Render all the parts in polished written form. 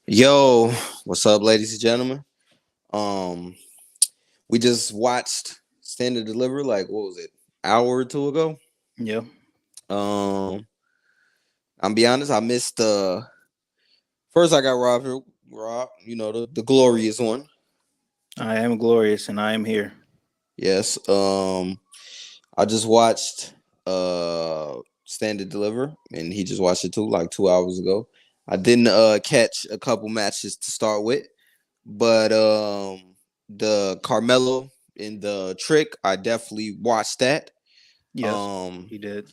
Yo, what's up, ladies and gentlemen? Um, we just watched Stand and Deliver, like what was it, hour or two ago? Yeah, Um, I'm be honest, I missed first I got Rob here, Rob, the glorious one. I am glorious and I am here. Yes. I just watched Stand and Deliver, and he just watched it too, like 2 hours ago. I didn't catch a couple matches to start with, but the Carmelo in the trick, I definitely watched that. Yes, Um, he did.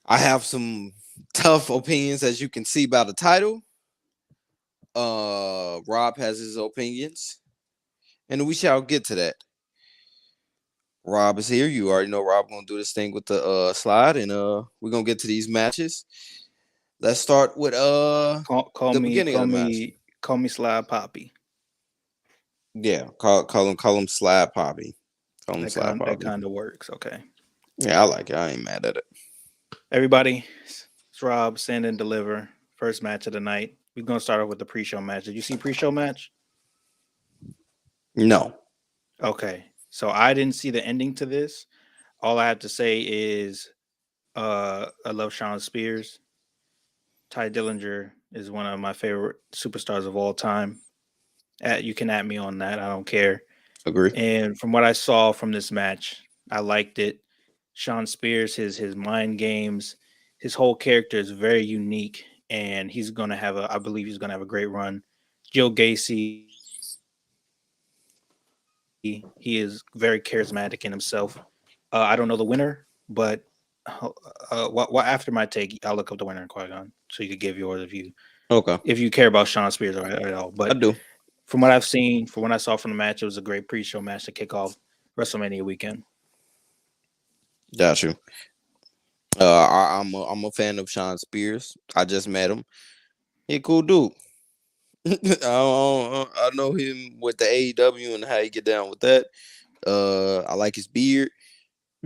I have some tough opinions, as you can see by the title. Rob has his opinions, and we shall get to that. Rob is here. You already know Rob gonna do this thing with the slide, and we're gonna get to these matches. Let's start with Call, call the me, beginning of call the match. me, call me Slide Poppy. Yeah, call him Slab Poppy. Call him Slab That Poppy. kind of works. Okay, Yeah, I like it. I ain't mad at it. everybody, it's Rob. Send and deliver. First match of the night. We're gonna start off with the pre-show match. Did you see pre-show match? No. Okay, so I didn't see the ending to this. All I have to say is, I love Sean Spears. Ty Dillinger is one of my favorite superstars of all time. You can at me on that. I don't care. Agree. And from what I saw from this match, I liked it. Sean Spears, his mind games, his whole character is very unique, and he's gonna have a. I believe he's gonna have a great run. Joe Gacy, he is very charismatic in himself. I don't know the winner, but after my take, I'll look up the winner in Qui-Gon, so you could give yours Okay. if you care about Sean Spears at all. But I do. from what I've seen, from what I saw from the match, it was a great pre-show match to kick off WrestleMania weekend. Got you. I'm a fan of Sean Spears. I just met him. He a cool dude. I know him with the AEW and how he get down with that. I like his beard.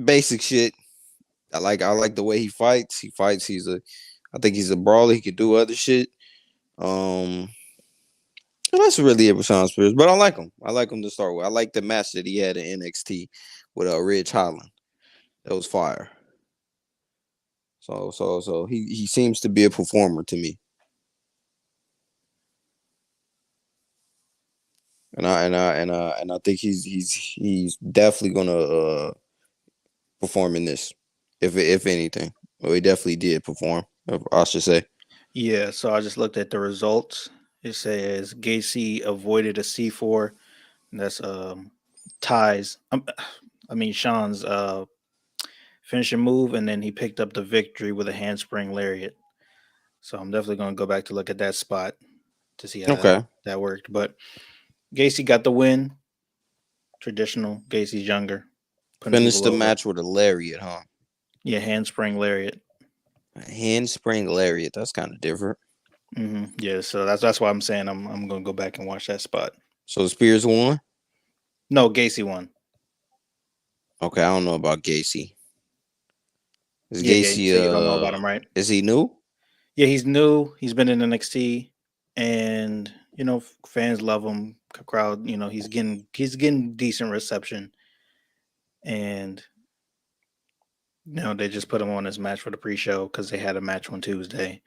Basic shit. I like the way he fights. He fights. I think he's a brawler. He can do other shit. Um, and that's really it with Sean Spears. But I like him. I like him to start with. I like the match that he had in NXT with Ridge Holland. That was fire. So he seems to be a performer to me. And I think he's definitely gonna perform in this, if anything. Well, he definitely did perform. I should say. Yeah, so I just looked at the results. It says Gacy avoided a C4. That's ties. I mean Sean's finishing move, and then he picked up the victory with a handspring lariat. So I'm definitely gonna go back to look at that spot to see how Okay. that worked. But Gacy got the win. Traditional. Gacy's younger, putting Finished people the over. match with a lariat, huh? Yeah, handspring lariat. A handspring lariat. That's kind of different. Yeah, so that's why I'm saying I'm gonna go back and watch that spot. So Spears won. No, Gacy won. Okay, I don't know about Gacy. Is Yeah. Gacy So you don't know about him, right? is he new? Yeah, he's new. He's been in NXT, and fans love him. Crowd, he's getting decent reception, and they just put him on his match for the pre-show because they had a match on Tuesday,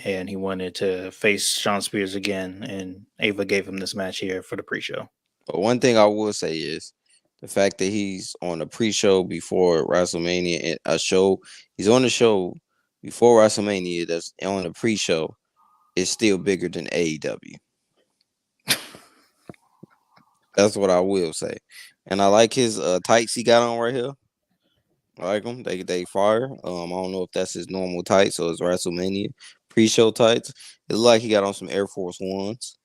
and he wanted to face Sean Spears again, and Ava gave him this match here for the pre-show. But one thing I will say is the fact that he's on a pre-show before WrestleMania and a show. He's on the show before WrestleMania. That's on the pre-show. Is still bigger than AEW. That's what I will say. And I like his tights he got on right here. I like them. They fire. I don't know if that's his normal tights or his WrestleMania pre-show tights. It look like he got on some Air Force Ones.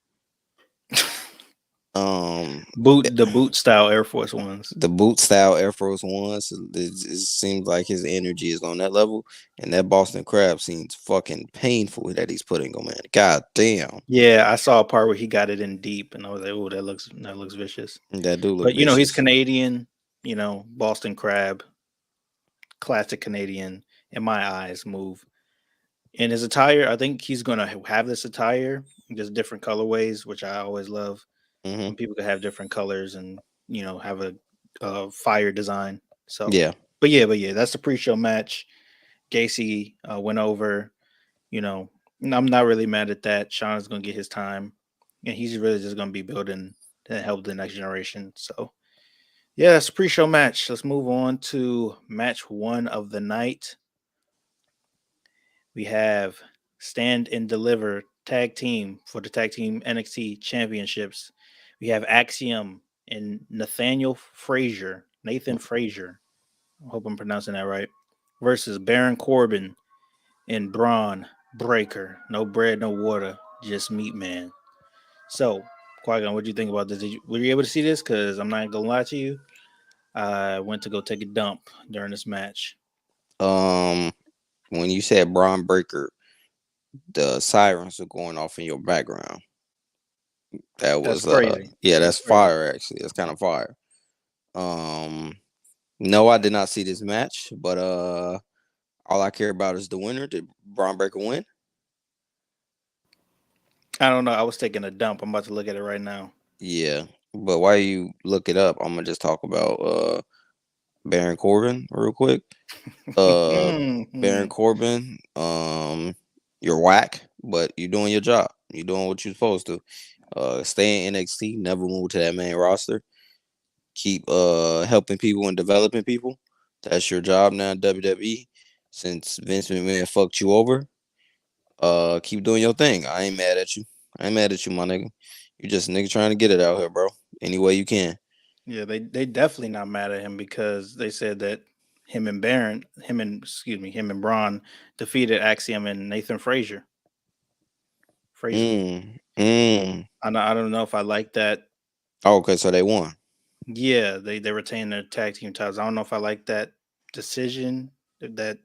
Um, The boot style Air Force ones. the boot style Air Force Ones. It seems like his energy is on that level, and that Boston Crab seems fucking painful that he's putting on, man. God damn, Yeah, I saw a part where he got it in deep, and I was like, "Oh, that looks vicious." that do look But he's vicious. Canadian. Boston Crab, classic Canadian in my eyes move. And his attire, I think he's gonna have this attire, just different colorways, which I always love Hmm. when people can have different colors and have a fire design. So, Yeah. but yeah, that's the pre-show match. Gacy went over. You know, I'm not really mad at that. Sean's gonna get his time, and he's really just gonna be building to help the next generation. So, yeah, that's a pre-show match. Let's move on to match one of the night. We have Stand and Deliver tag team for the tag team NXT championships. We have Axiom and Nathan Frazier. I hope I'm pronouncing that right. Versus Baron Corbin and Braun Breaker. No bread, no water, just meat man. So, Qui-Gon, what do you think about this? Were you able to see this? Because I'm not gonna lie to you, I went to go take a dump during this match. Um, when you said Braun Breaker, the sirens are going off in your background. That That's was crazy. yeah, That's that's crazy. fire actually. That's kind of fire. Um, no, I did not see this match, but all I care about is the winner. Did Braun Breaker win? I don't know. I was taking a dump. I'm about to look at it right now. Yeah, but while you look it up, I'm gonna just talk about Baron Corbin real quick. Uh, Baron Corbin, you're whack, but you're doing your job. You're doing what you're supposed to. Stay in NXT, never move to that main roster. Keep helping people and developing people. That's your job now in WWE. Since Vince McMahon fucked you over, keep doing your thing. I ain't mad at you. I ain't mad at you, my nigga. You just a nigga trying to get it out here, bro. Any way you can. Yeah, they definitely not mad at him because they said that him and Braun defeated Axiom and Nathan Frazier. Mm. Mm. I don't know if I like that. Oh, okay, so they won. Yeah, they retained their tag team titles. I don't know if I like that decision, that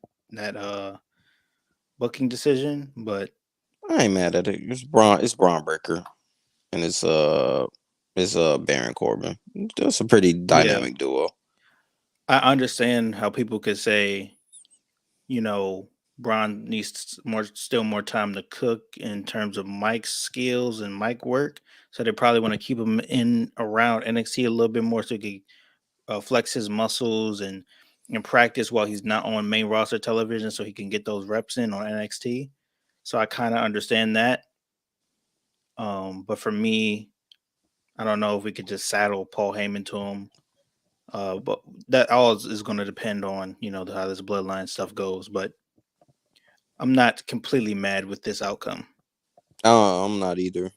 booking decision, but I ain't mad at it. It's Braun Breaker. And it's Baron Corbin. That's a pretty yeah, dynamic duo. I understand how people could say, you know, Braun needs still more time to cook in terms of mic skills and mic work. So they probably want to keep him in around NXT a little bit more so he can flex his muscles and practice while he's not on main roster television, so he can get those reps in on NXT. So I kind of understand that. But for me, I don't know if we could just saddle Paul Heyman to him. But that all is going to depend on how this bloodline stuff goes. But I'm not completely mad with this outcome. I'm not either.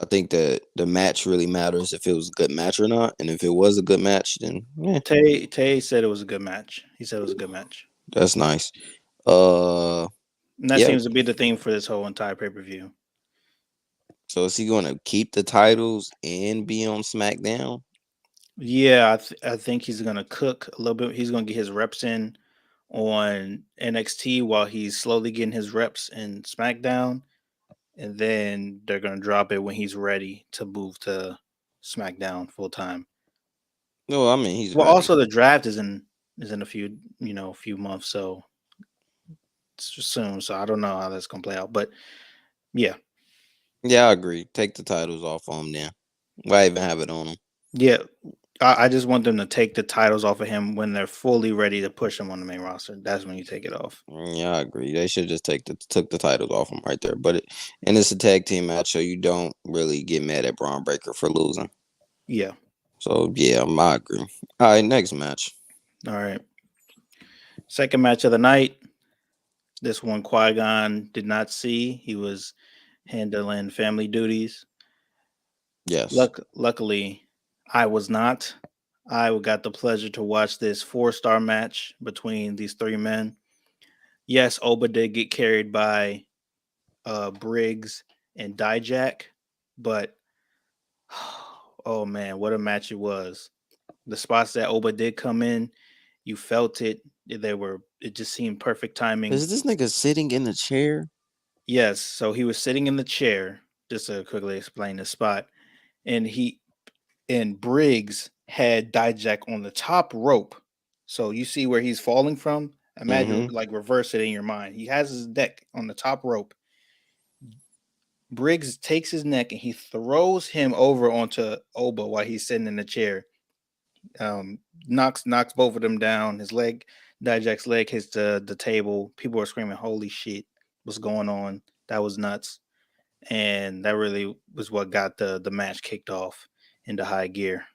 I think that the match really matters if it was a good match or not. And if it was a good match, then yeah, Tay said it was a good match. He said it was a good match, that's nice. Uh, and that yeah. seems to be the theme for this whole entire pay per view. So is he gonna keep the titles and be on SmackDown? Yeah, I think he's gonna cook a little bit. He's gonna get his reps in on NXT while he's slowly getting his reps in SmackDown, and then they're gonna drop it when he's ready to move to SmackDown full time. No, I mean he's Well, ready. also the draft is in a few months, so it's soon. So I don't know how that's gonna play out, but yeah, Yeah, I agree. Take the titles off on him then. Why even have it on him? yeah. I just want them to take the titles off of him when they're fully ready to push him on the main roster. That's when you take it off. Yeah, I agree. They should just took the titles off him right there. And it's a tag team match, so you don't really get mad at Braun Breaker for losing. Yeah. So yeah, I agree. All right, next match. All right. Second match of the night. This one Qui Gon did not see. He was handling family duties. Yes. Luckily, I was not. I got the pleasure to watch this four-star match between these three men. Yes, Oba did get carried by Briggs and Dijak, but oh man, what a match it was. The spots that Oba did come in, you felt it. It just seemed perfect timing. Is this nigga sitting in the chair? Yes, so he was sitting in the chair, just to quickly explain the spot, and Briggs had Dijak on the top rope. So you see where he's falling from. Imagine Mm-hmm. like reverse it in your mind. He has his neck on the top rope. Briggs takes his neck and he throws him over onto Oba while he's sitting in the chair. Um, knocks both of them down. His leg, Dijak's leg hits the table. People are screaming, "Holy shit! What's going on?" That was nuts, and that really was what got the match kicked off into high gear.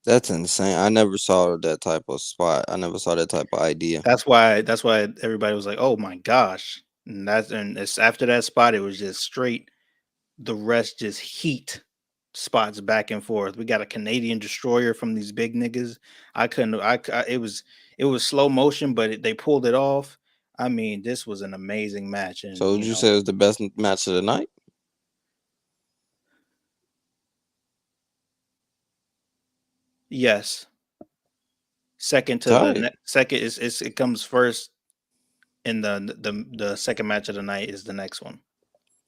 That's insane. I never saw that type of spot. I never saw that type of idea. That's why everybody was like, "Oh my gosh!" And it's after that spot, it was just straight. The rest just heat spots back and forth. We got a Canadian destroyer from these big niggas. I couldn't. It was slow motion, but they pulled it off. I mean, this was an amazing match, and So would you say it was the best match of the night? yes, second to the Tight. second is it comes first, and the second match of the night is the next one,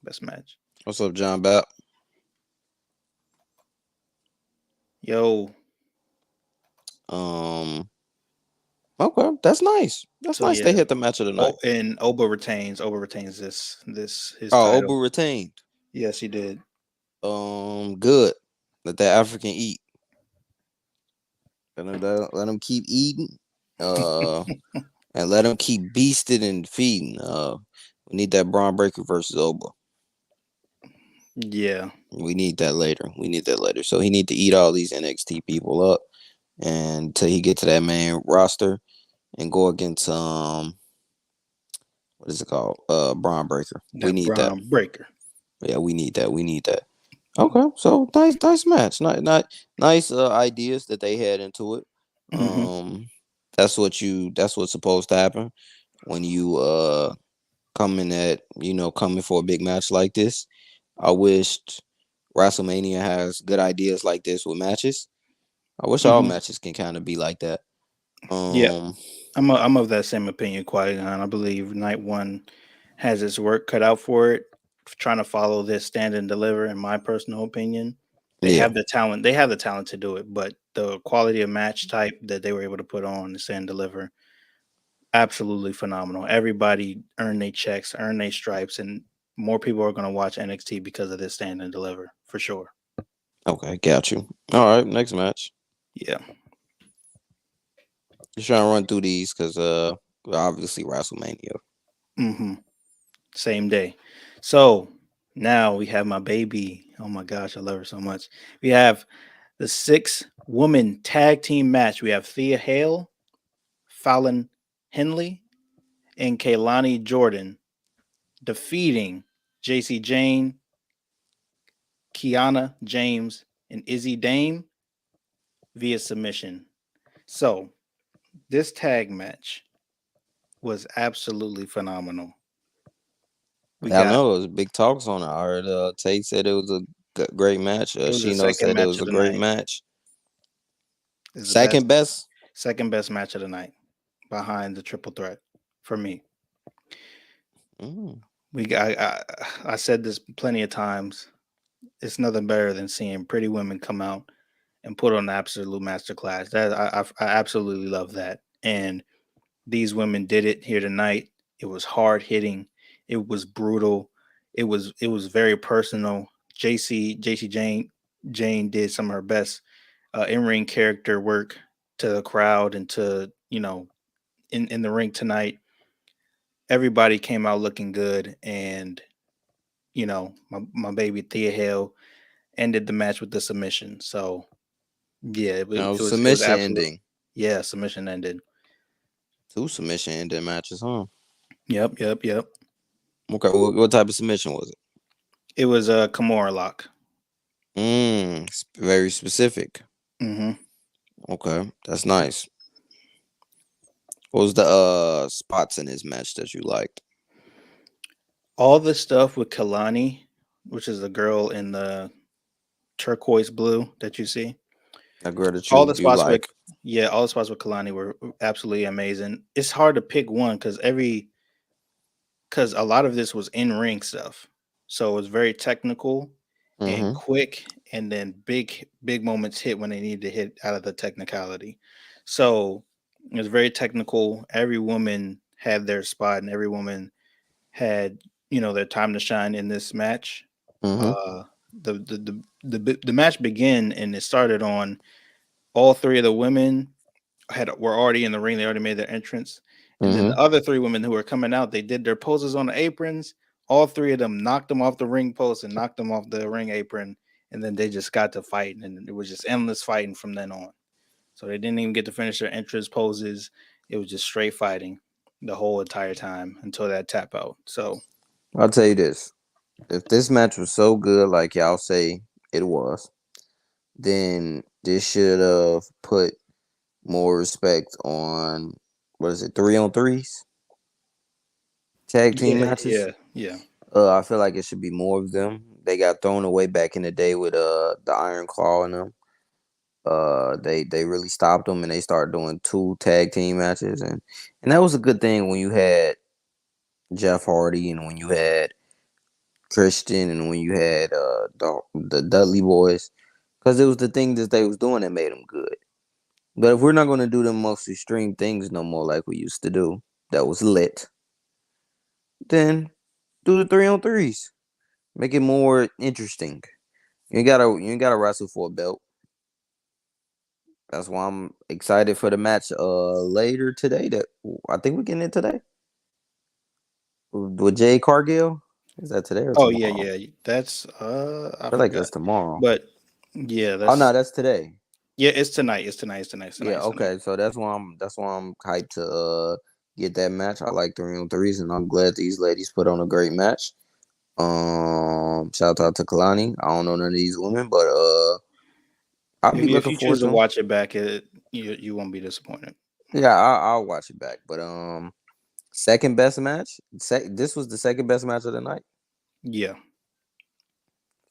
best match. What's up, John Bap? Yo, Um. Okay, that's nice. That's so nice. They yeah, hit the match of the night. and Oba retains. Oba retains this his Oh, Obu title. retained. Yes, he did. Good. Let that African eat. Let him keep eating. Uh, and let him keep beasting and feeding. We need that Braun Breaker versus Oba. Yeah. We need that later. We need that later. So he need to eat all these NXT people up, and till he get to that main roster and go against what is it called? Braun Breaker. We That need that. Braun Breaker. Yeah, we need that. We need that. Okay, so nice match. Nice ideas that they had into it. Hmm. Um, that's what's supposed to happen when you coming for a big match like this. I wished WrestleMania has good ideas like this with matches. I wish all Hmm. matches can kind of be like that. Yeah, Um, I'm of that same opinion, Qui Gon. I believe Night One has its work cut out for it. Trying to follow this stand and deliver, in my personal opinion, they yeah, have the talent. They have the talent to do it, but the quality of match type that they were able to put on the stand and deliver, absolutely phenomenal. Everybody earned their checks, earned their stripes, and more people are going to watch NXT because of this stand and deliver for sure. okay, got you. All right, next match. Yeah. Just trying to run through these because obviously WrestleMania. Hmm. Same day. So now we have my baby. Oh my gosh, I love her so much. We have the 6 woman tag team match. We have Thea Hale, Fallon Henley, and Kaylani Jordan defeating JC Jane, Kiana James, and Izzy Dame via submission. So this tag match was absolutely phenomenal. We I got know it was big talks on it. I heard Tate said it was a great match. it was the Shino second said it match was of a the great night. match. Is the best Second best. second best match of the night behind the triple threat for me. Mm. We got I said this plenty of times. It's nothing better than seeing pretty women come out and put on an absolute masterclass. That I absolutely love that. And these women did it here tonight. It was hard hitting. It was brutal. It was very personal. JC Jane did some of her best in ring character work to the crowd and to in the ring tonight. Everybody came out looking good, and my baby Thea Hale ended the match with the submission. So yeah, it was Submission absolute. ending. Yeah, submission ended. Two submission ending matches, huh? Yep, yep, yep. Okay, what type of submission was it? It was a Kimura lock. Very specific. Hmm. Okay, that's nice. What was the spots in this match that you liked? All the stuff with Kalani, which is the girl in the turquoise blue that you see. A girl that All you the you spots with like? Yeah, all the spots with Kalani were absolutely amazing. It's hard to pick one because a lot of this was in ring stuff. So it was very technical and Mm-hmm. quick, and then big moments hit when they needed to hit out of the technicality. So it was very technical. Every woman had their spot, and every woman had their time to shine in this match. Mm-hmm. Uh, the match began, and it started on all three of the women were already in the ring. They already made their entrance, and then Mm-hmm. the other three women who were coming out, they did their poses on the aprons. All three of them knocked them off the ring post and knocked them off the ring apron, and then they just got to fighting, and it was just endless fighting from then on. So they didn't even get to finish their entrance poses. It was just straight fighting the whole entire time until that tap out. So I'll tell you this: if this match was so good, like y'all say it was, then this should have put more respect on what is it, 3-on-3s, tag team yeah, matches. yeah, yeah. I feel like it should be more of them. They got thrown away back in the day with the Iron Claw in them. They really stopped them and they started doing 2 tag team matches, and that was a good thing when you had Jeff Hardy and when you had Christian and when you had the Dudley Boys, because it was the thing that they was doing that made them good. But if we're not gonna do them most extreme things no more like we used to do, that was lit, then do the 3-on-3s. Make it more interesting. You ain't gotta wrestle for a belt. That's why I'm excited for the match later today. That I think we're getting it today with Jay Cargill. Is that today or Oh yeah, tomorrow? yeah. That's I I feel like forgot, that's tomorrow. but yeah, Oh no, that's that's today. yeah. It's tonight. It's tonight. It's tonight. It's tonight. Yeah, It's tonight. okay. So that's why I'm hyped to get that match. I like 3-on-3s, and I'm glad these ladies put on a great match. Shout out to Kalani. I don't know none of these women, but I'll be If looking you choose forward to to 'em. watch it back, you won't be disappointed. Yeah, I'll watch it back. But second best match. This was the second best match of the night. Yeah.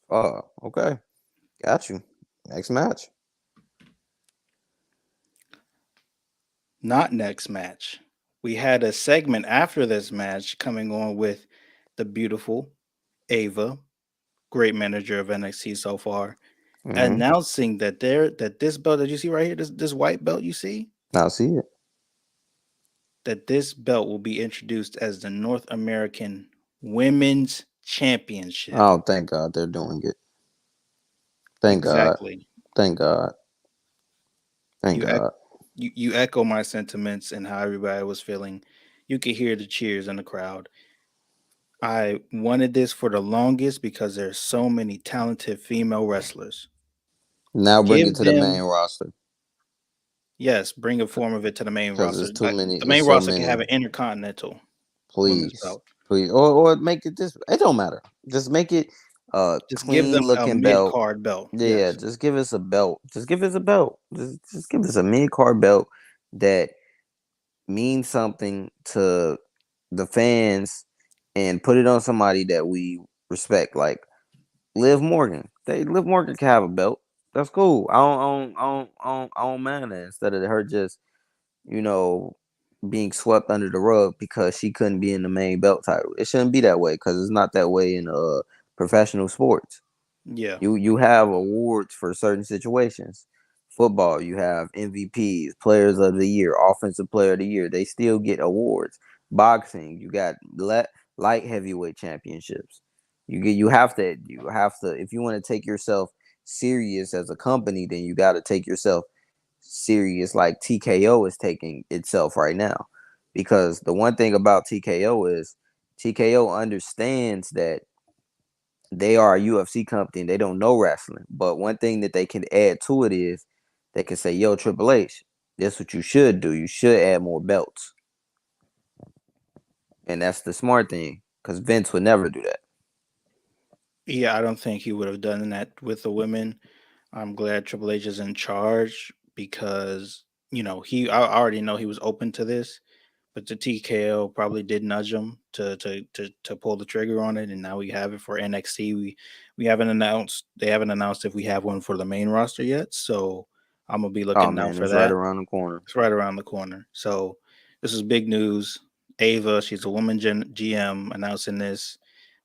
Oh, okay, got you. Next match. Not next match. We had a segment after this match coming on with the beautiful Ava, great manager of NXT so far, Mm-hmm. announcing that this belt that you see right here, this white belt you see, I'll see it. that this belt will be introduced as the North American Women's Championship. Oh, thank God they're doing it. Thank God. Exactly. Thank God. Thank You ec- God. you echo my sentiments and how everybody was feeling. You could hear the cheers in the crowd. I wanted this for the longest because there's so many talented female wrestlers. Now bring it Give to the main them, roster yes, bring a form of it to the main because roster. it's too many. The It's main so roster can many. have an intercontinental women's Please, belt. please, or make it this. It don't matter. Just make it Just give clean them a looking mid belt. card belt. Yeah, Yes. just give us a belt. Just give us a belt. Just give us a mid card belt that means something to the fans, and put it on somebody that we respect, like Liv Morgan. Liv Morgan can have a belt. That's cool. I don't mind that, instead of her just you know being swept under the rug because she couldn't be in the main belt title. It shouldn't be that way because it's not that way in professional sports. Yeah. You have awards for certain situations. Football, you have MVPs, players of the year, offensive player of the year. They still get awards. Boxing, you got light heavyweight championships. You have to if you want to take yourself serious as a company, then you got to take yourself serious like TKO is taking itself right now. Because the one thing about TKO is TKO understands that they are a UFC company and they don't know wrestling. But one thing that they can add to it is they can say, "Yo, Triple H, this what you should do. You should add more belts." And that's the smart thing because Vince would never do that. Yeah, I don't think he would have done that with the women. I'm glad Triple H is in charge because, I already know he was open to this, but the TKO probably did nudge him to pull the trigger on it, and now we have it for NXT. We haven't announced they haven't announced if we have one for the main roster yet, so I'm gonna be Oh looking out man, for it's right that. around the corner. It's right around the corner. So this is big news. Ava, she's a woman GM announcing this.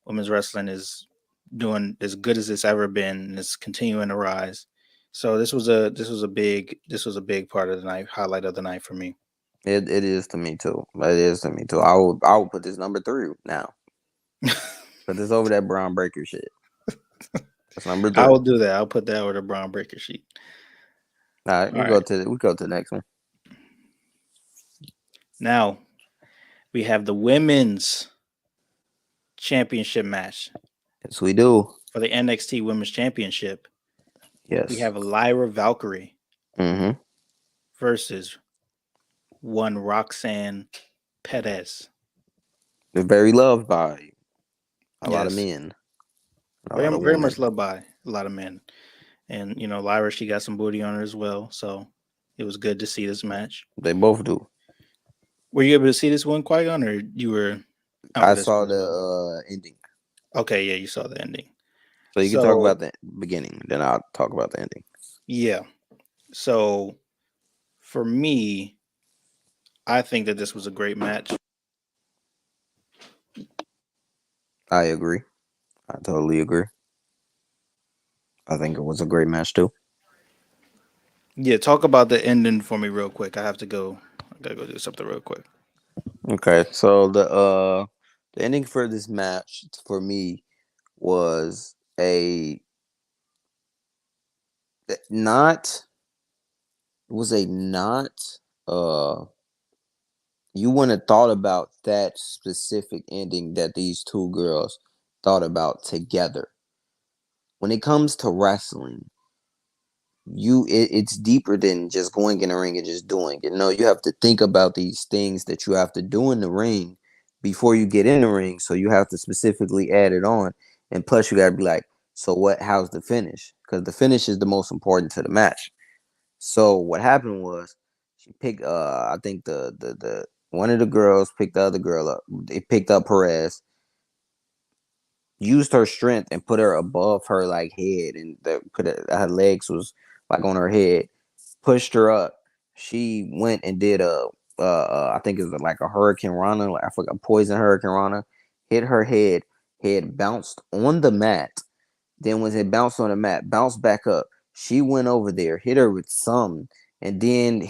Women's wrestling is doing as good as it's ever been, and it's continuing to rise. So this was a big part of the night, highlight of the night for me. It is to me too. It is to me too. I would put this number three now. Put this over that Brown Breaker shit. That's number I three. will do that. I'll put that over the Brown Breaker sheet. All right, All right. we go to the next one. Now we have the women's championship match Yes, we do. for the NXT Women's Championship. We Yes. have Lyra Valkyrie Mm-hmm. versus one Roxanne Perez. They're very loved by a lot of Yes, men, a lot very of very much women. loved by a lot of men. And Lyra, she got some booty on her as well, so it was good to see this match. They both do. Were you able to see this one, Qui-Gon, or you were out I for this saw one as the well? ending, Okay, yeah, you saw the ending. so you can talk So about the beginning. Then I'll talk about the ending. yeah, so for me, I think that this was a great match. I agree. I totally agree. I think it was a great match too. Yeah, talk about the ending for me real quick. I have to go. I gotta go do something real quick. Okay, so the ending for this match for me was a not was a not uh you wouldn't have thought about that specific ending that these two girls thought about together. When it comes to wrestling, it's deeper than just going in the ring and just doing it. No, you have to think about these things that you have to do in the ring before you get in the ring. So you have to specifically add it on. And plus you gotta be like, so what how's the finish? Because the finish is the most important to the match. So what happened was she picked I think the one of the girls picked the other girl up. They picked up Perez, used her strength and put her above her like head, and her legs was like on her head, pushed her up. She went and did I think it was like a Hurricane Rana, like I forgot, poison Hurricane Rana, hit her head. Head bounced on the mat. Then when it bounced on the mat, bounced back up. She went over there, hit her with some, and then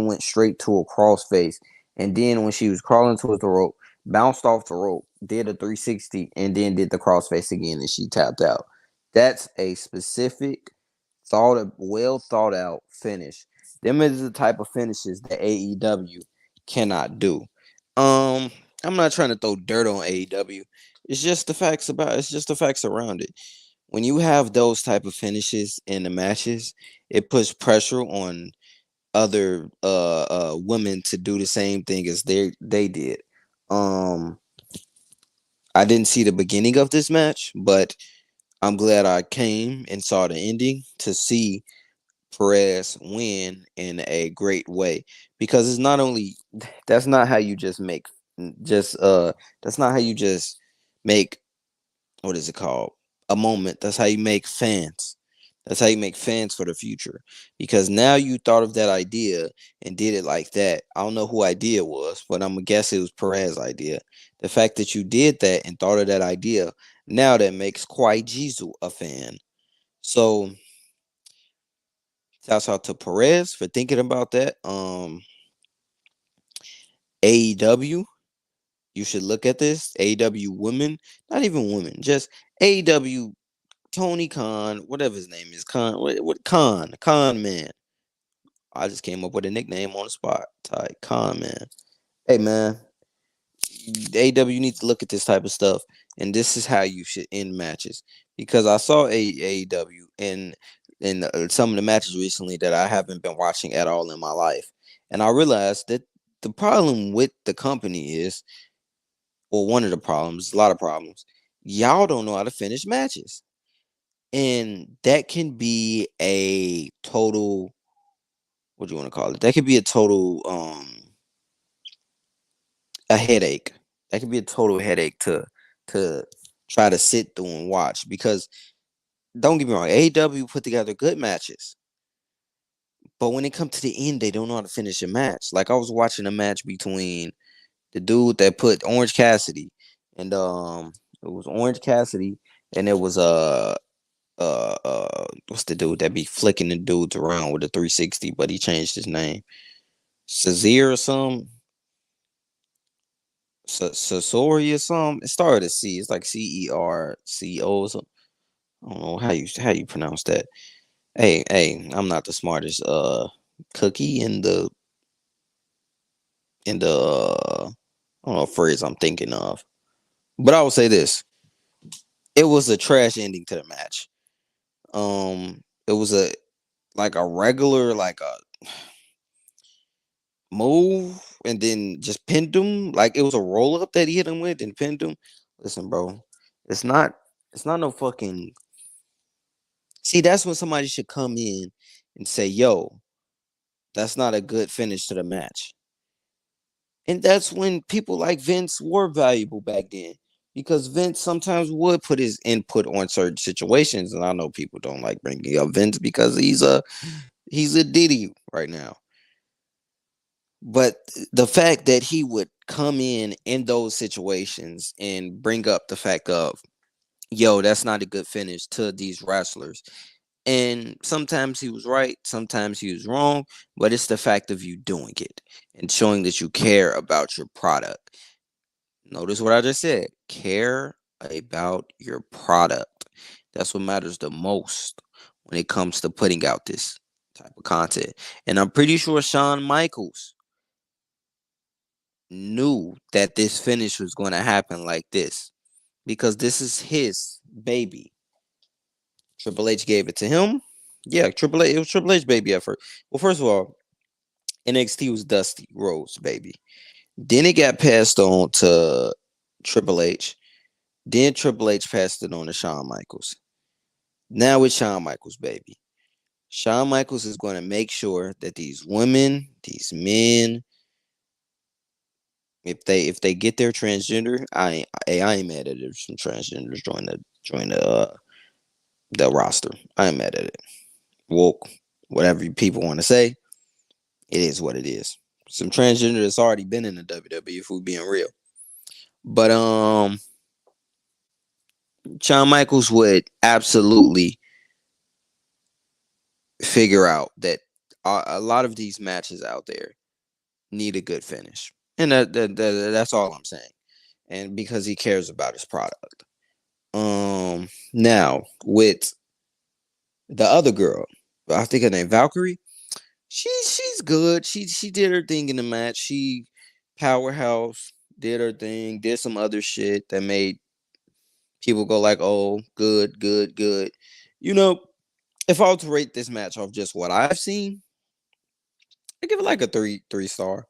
went straight to a crossface. And then when she was crawling towards the rope, bounced off the rope, did a 360, and then did the crossface again, and she tapped out. That's a specific, well thought out finish. Them is the type of finishes that AEW cannot do. Um, I'm not trying to throw dirt on AEW. It's just the facts around it. When you have those type of finishes in the matches, it puts pressure on other women to do the same thing as they did. Um I didn't see the beginning of this match, but I'm glad I came and saw the ending to see Perez win in a great way, because it's not only that's not how you just make just that's not how you just make, what is it called, a moment. That's how you make fans. That's how you make fans for the future. Because now you thought of that idea and did it like that. I don't know who idea was, but I'm gonna guess it was Perez's idea. The fact that you did that and thought of that idea, now that makes Kwai Jizu a fan. So shouts out to Perez for thinking about that. AEW, you should look at this. AEW women, not even women, just AEW Tony Khan, whatever his name is, what Khan man. I just came up with a nickname on the spot. Ty Khan man. Hey man, AEW needs to look at this type of stuff, and this is how you should end matches. Because I saw AEW in some of the matches recently that I haven't been watching at all in my life, and I realized that the problem with the company is, or one of the problems, a lot of problems, y'all don't know how to finish matches. And that can be a total, what do you want to call it? That could be a total a headache. That could be a total headache to try to sit through and watch, because don't get me wrong, AEW put together good matches. But when it comes to the end, they don't know how to finish a match. Like I was watching a match between the dude that put Orange Cassidy, and it was Orange Cassidy, and it was what's the dude that be flicking the dudes around with a 360, but he changed his name. Cesare or something. Sasori or something. It started with C. It's like CERCO or something. I don't know how you pronounce that. Hey, I'm not the smartest cookie in the I don't know phrase I'm thinking of. But I will say this. It was a trash ending to the match. It was a like a regular like a move and then just pinned him. Like it was a roll up that he hit him with and pinned him. Listen, bro, it's not it's not no fucking. See, that's when somebody should come in and say, "Yo, that's not a good finish to the match." And that's when people like Vince were valuable back then. Because Vince sometimes would put his input on certain situations, and I know people don't like bringing up Vince because he's a Diddy right now. But the fact that he would come in those situations and bring up the fact of, yo, that's not a good finish to these wrestlers. And sometimes he was right, sometimes he was wrong, but it's the fact of you doing it and showing that you care about your product. Notice what I just said. Care about your product. That's what matters the most when it comes to putting out this type of content. And I'm pretty sure Shawn Michaels knew that this finish was going to happen like this because this is his baby. Triple H gave it to him. Yeah, Triple H. It was Triple H baby at first. Well, first of all, NXT was Dusty Rhodes baby. Then it got passed on to Triple H. Then Triple H passed it on to Shawn Michaels. Now it's Shawn Michaels baby. Shawn Michaels is going to make sure that these women, these men, if they get their transgender, I ain't mad at it. Some transgenders join the roster. I ain't mad at it. Woke, whatever people want to say, it is what it is. Some transgender that's already been in the WWE, if we being real. But Shawn Michaels would absolutely figure out that a lot of these matches out there need a good finish, and that's all I'm saying. And because he cares about his product. Now with the other girl, I think her name Valkyrie. She's good. She did her thing in the match. She powerhouse did her thing. Did some other shit that made people go like, "Oh, good, good, good." You know, if I were to rate this match off just what I've seen, I give it like a three star,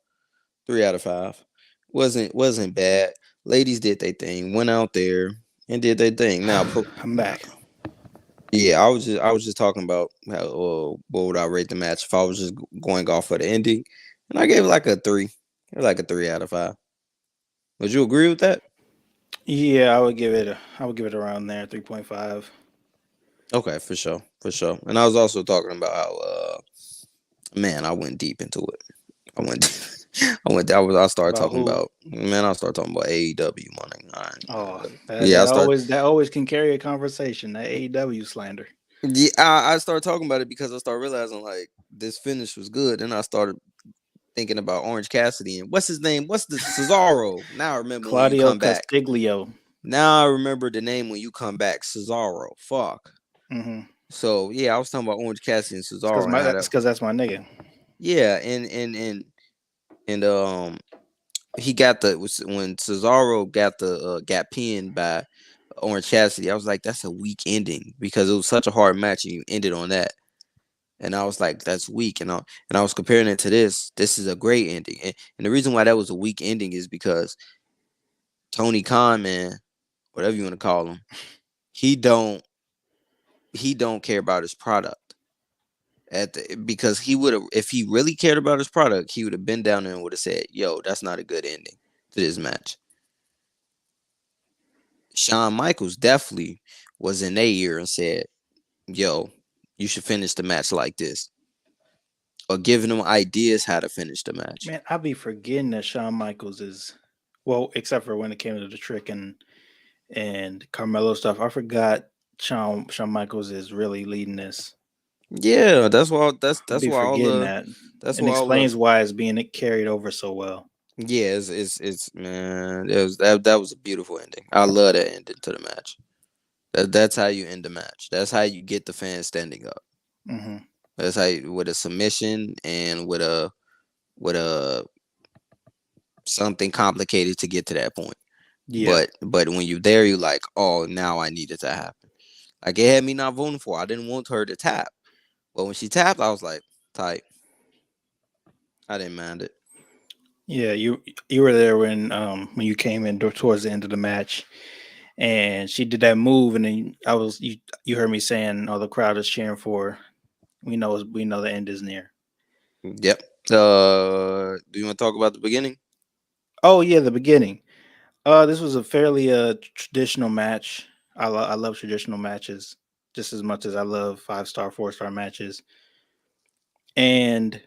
3 out of 5. Wasn't bad. Ladies did their thing. Went out there and did their thing. Now, I'm back. yeah, I was just talking about how what would I rate the match if I was just going off of the ending, and I gave it like a three, like a 3 out of 5. Would you agree with that? Yeah, I would give it around there, 3.5. Okay, for sure, for sure. And I was also talking about how man, I went deep into it. I went, I started About talking who? about man, I started talking about AEW money. All Oh, right, that yeah, I that start. always that always can carry a conversation. That AEW slander. Yeah, I started talking about it because I started realizing like this finish was good, and I started thinking about Orange Cassidy and what's his name? What's the Cesaro? Now I remember when you Claudio come back. Castiglio. Now I remember the name when you come back, Cesaro. Fuck. Mm-hmm. So yeah, I was talking about Orange Cassidy and It's because Cesaro and how that. that's my nigga. Yeah, and he got the when Cesaro got pinned by Orange Cassidy. I was like, that's a weak ending because it was such a hard match and you ended on that. And I was like, that's weak. And I was comparing it to this. This is a great ending. And the reason why that was a weak ending is because Tony Khan, man, whatever you want to call him, he don't he don't care about his product. Because he would have, if he really cared about his product, he would have been down there and would have said, "Yo, that's not a good ending to this match." Shawn Michaels definitely was in their ear and said, "Yo, you should finish the match like this," or giving them ideas how to finish the match. Man, I be forgetting that Shawn Michaels is well, except for when it came to the trick and Carmelo stuff. I forgot Shawn Michaels is really leading this. Yeah, that's why. I That's be why all forgetting the that, that's and why all the explains why it's being carried over so well. yeah. It's man. It was that was a beautiful ending. I love that ending to the match. That's how you end the match. That's how you get the fans standing up. Hmm. That's how you, with a submission and with a something complicated to get to that point. Yeah, But when you there, you like, oh, now I need it to happen. Like it had me not voting for her. I didn't want her to tap, but when she tapped, I was like, tight. I didn't mind it. yeah. You were there when you came in towards the end of the match, and she did that move, and then you heard me saying, "Oh, the crowd is cheering for her. We know the end is near." Yep. Do you want to talk about the beginning? Oh yeah, the beginning. This was a fairly traditional match. I love traditional matches just as much as I love 5-star, 4-star matches. And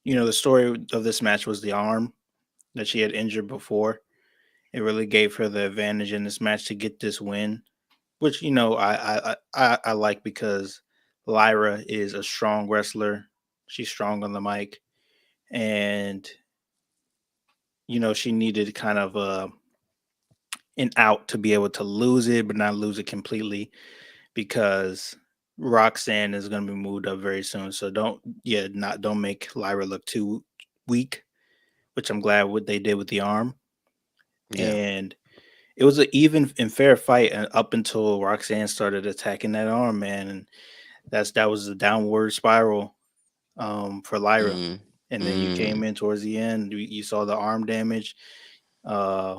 the story of this match was the arm that she had injured before. It really gave her the advantage in this match to get this win, which I like because Lyra is a strong wrestler. She's strong on the mic, and she needed kind of an out to be able to lose it, but not lose it completely because Roxanne is going to be moved up very soon. So don't make Lyra look too weak, which I'm glad what they did with the arm. Yeah. And it was an even and fair fight up until Roxanne started attacking that arm, man. And that was the downward spiral for Lyra. Mm. And then you came Mm. in towards the end. You saw the arm damage. Uh,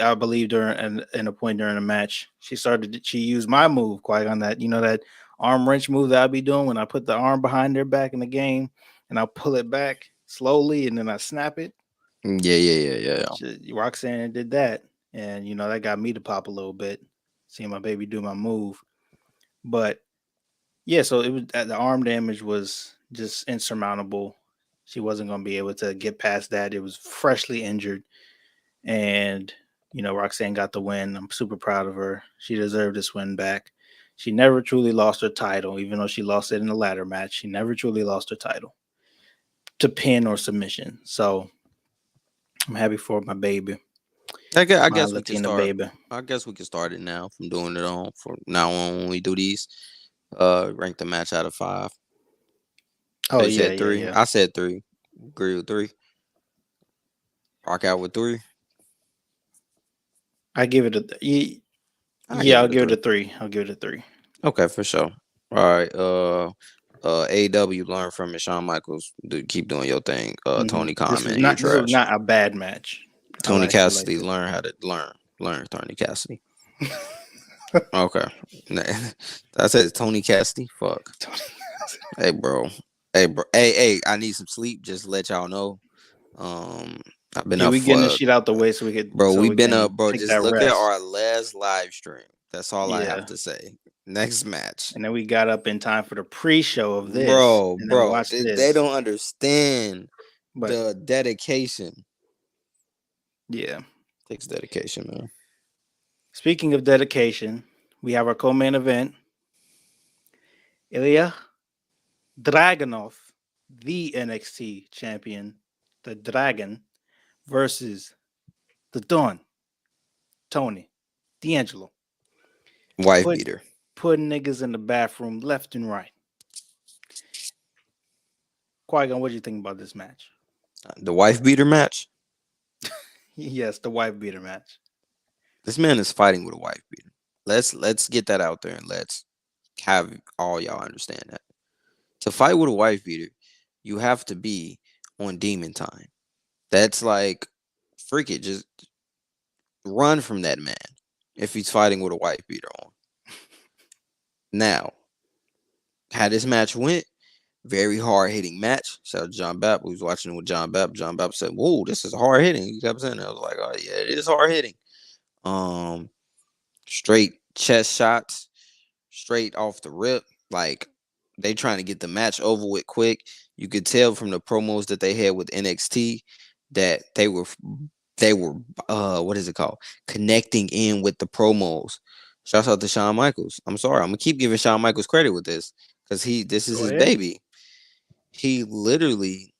I believe during in a point during the match, she used my move quite on that. That arm wrench move that I be doing when I put the arm behind their back in the game, and I pull it back slowly, and then I snap it. Yeah, yeah, yeah, yeah, yeah. Roxanne did that, and that got me to pop a little bit, seeing my baby do my move. But yeah, so it was the arm damage was just insurmountable. She wasn't going to be able to get past that. It was freshly injured, and Roxanne got the win. I'm super proud of her. She deserved this win back. She never truly lost her title, even though she lost it in the ladder match. She never truly lost her title to pin or submission. So I'm happy for my baby, I my guess we can Latina start. baby. I guess we can start it now from doing it on from now on when we do these. Rank the match out of five. Oh They yeah, said yeah, three. yeah. I said three. Agree with three. Rock out with three. I give it a I give yeah. I'll it a give it a three. three. I'll give it a three. Okay, for sure. All right. AW learn from it. Shawn Michaels, keep doing your thing. Tony This Khan, was man, you're not this was trash. not a bad match. Tony I liked Cassidy, it. learn how to learn Tony Cassidy. Okay, I said Tony Cassidy. Fuck. Hey, bro. Hey, bro. Hey. I need some sleep. Just to let y'all know. Um, I've been Yeah, up we getting this for, shit out the way bro. so We've we been can up, bro. take Just that look at rest. our last live stream. That's all I have Yeah. to say. Next match. And then we got up in time for the pre-show of this, Bro, and then bro, watch they this. don't understand But the dedication. yeah, Takes dedication, man. speaking of dedication, we have our co-main event: Ilya Dragunov, the NXT champion, the Dragon, versus the Don, Tony D'Angelo, Wife put beater. putting niggas in the bathroom left and right. Qui-Gon, what do you think about this match? The wife beater match. Yes, the wife beater match. This man is fighting with a wife beater. Let's get that out there and let's have all y'all understand that. To fight with a wife beater, you have to be on demon time. That's like freak it. Just run from that man if he's fighting with a wife beater on. Now, how this match went, very hard hitting match. Shout out to John Bapp, who was watching it with John Bapp. John Bapp said, "Whoa, this is hard hitting." He kept saying that. I was like, "Oh yeah, it is hard hitting." Um, straight chest shots, straight off the rip. Like they trying to get the match over with quick. You could tell from the promos that they had with NXT that they were what is it called? Connecting in with the promos. Shouts out to Shawn Michaels. I'm sorry, I'm gonna keep giving Shawn Michaels credit with this because this is Go his ahead. baby. He literally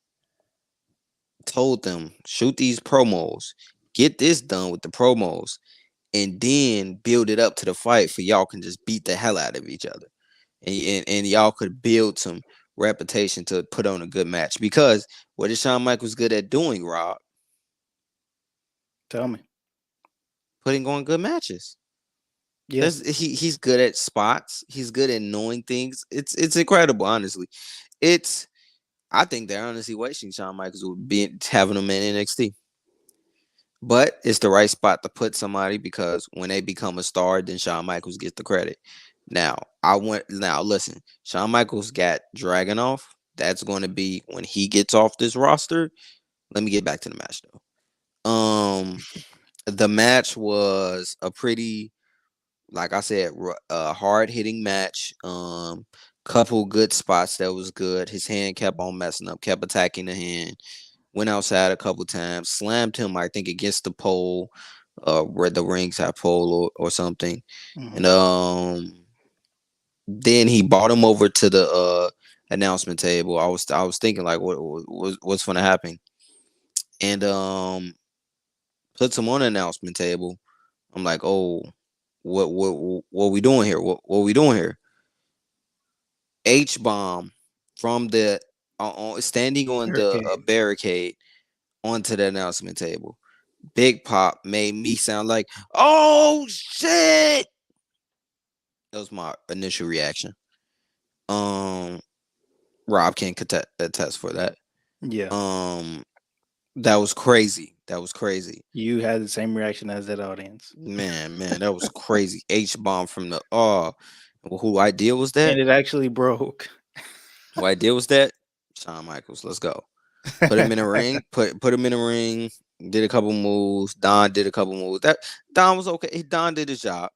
told them, shoot these promos, get this done with the promos, and then build it up to the fight for y'all can just beat the hell out of each other. And y'all could build some reputation to put on a good match. Because what is Shawn Michaels good at doing, Rob? Tell me. Putting on good matches. Yeah. He's good at spots. He's good at knowing things. It's incredible, honestly. It's I think they're honestly wasting Shawn Michaels with being having him in NXT. But it's the right spot to put somebody because when they become a star, then Shawn Michaels gets the credit. Now listen, Shawn Michaels got Dragunov. That's going to be when he gets off this roster. Let me get back to the match though. The match was a pretty, like I said, hard hitting match. Couple good spots that was good. His hand kept on messing up, kept attacking the hand. Went outside a couple times, slammed him, I think, against the pole, where the ringside pole or something. And Hmm. then he brought him over to the announcement table. I was thinking like what's gonna happen? And puts him on the announcement table. I'm like, oh, what we doing here? What we doing here? H bomb from the standing on the Barricade. barricade onto the announcement table. Big Pop made me sound like, oh shit. That was my initial reaction. Um, Rob can attest for that. Yeah. Um, that was crazy. That was crazy. You had the same reaction as that audience. Man, that was crazy. H bomb from the who idea was And that? it actually broke. Who idea was that? Shawn Michaels. Let's go. Put him in a ring. Put him in a ring. Did a couple moves. Don did a couple moves. That Don was okay. Don did his job.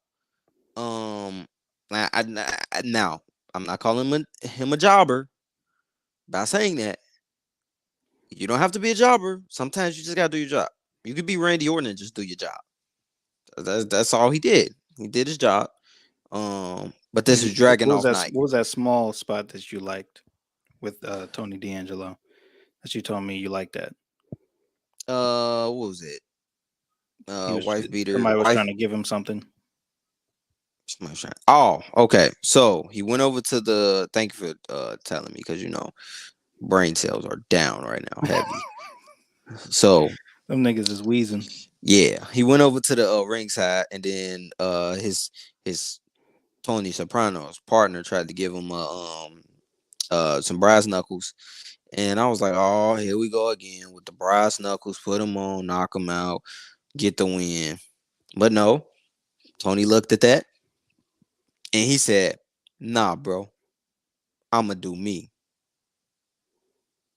Um, now I'm not calling him a jobber by saying that. You don't have to be a jobber. Sometimes you just gotta do your job. You could be Randy Orton and just do your job. That's all he did. He did his job. But this is What Dragon was Off that? Night. What was that small spot that you liked with Tony D'Angelo? That you told me you liked that. What was it? He was Wife beater. somebody was Wife. trying to give him something. Oh, okay. So he went over to the. Thank you for telling me because brain cells are down right now, heavy. So Them niggas is wheezing. yeah, he went over to the ringside, and then his Tony Soprano's partner tried to give him some brass knuckles, and I was like, oh, here we go again with the brass knuckles. Put him on, knock him out, get the win. But no, Tony looked at that and he said, "Nah, bro, I'ma do me."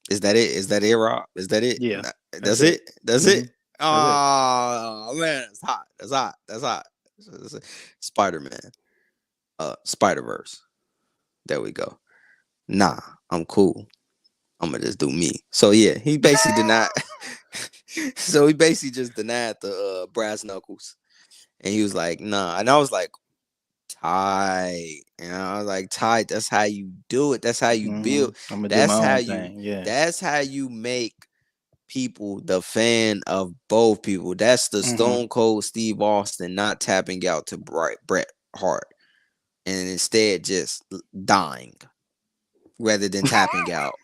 Is that it? Is that it, Rob? Is that it? Yeah, that's That's it. it. That's Hmm. it. That's it. Oh man, it's hot. That's hot. That's hot. Spider Man. Spider Verse. There we go. Nah, I'm cool. I'm gonna just do me. So yeah, he basically denied. So he basically just denied the brass knuckles, and he was like, "Nah," and I was like, "Tight," and I was like, "Tight." That's how you do it. That's how you Hmm. build. I'm gonna do my That's how own you. thing. Yeah. That's how you make people the fan of both people. That's the Hmm. Stone Cold Steve Austin not tapping out to Bret Hart and instead just dying rather than tapping out.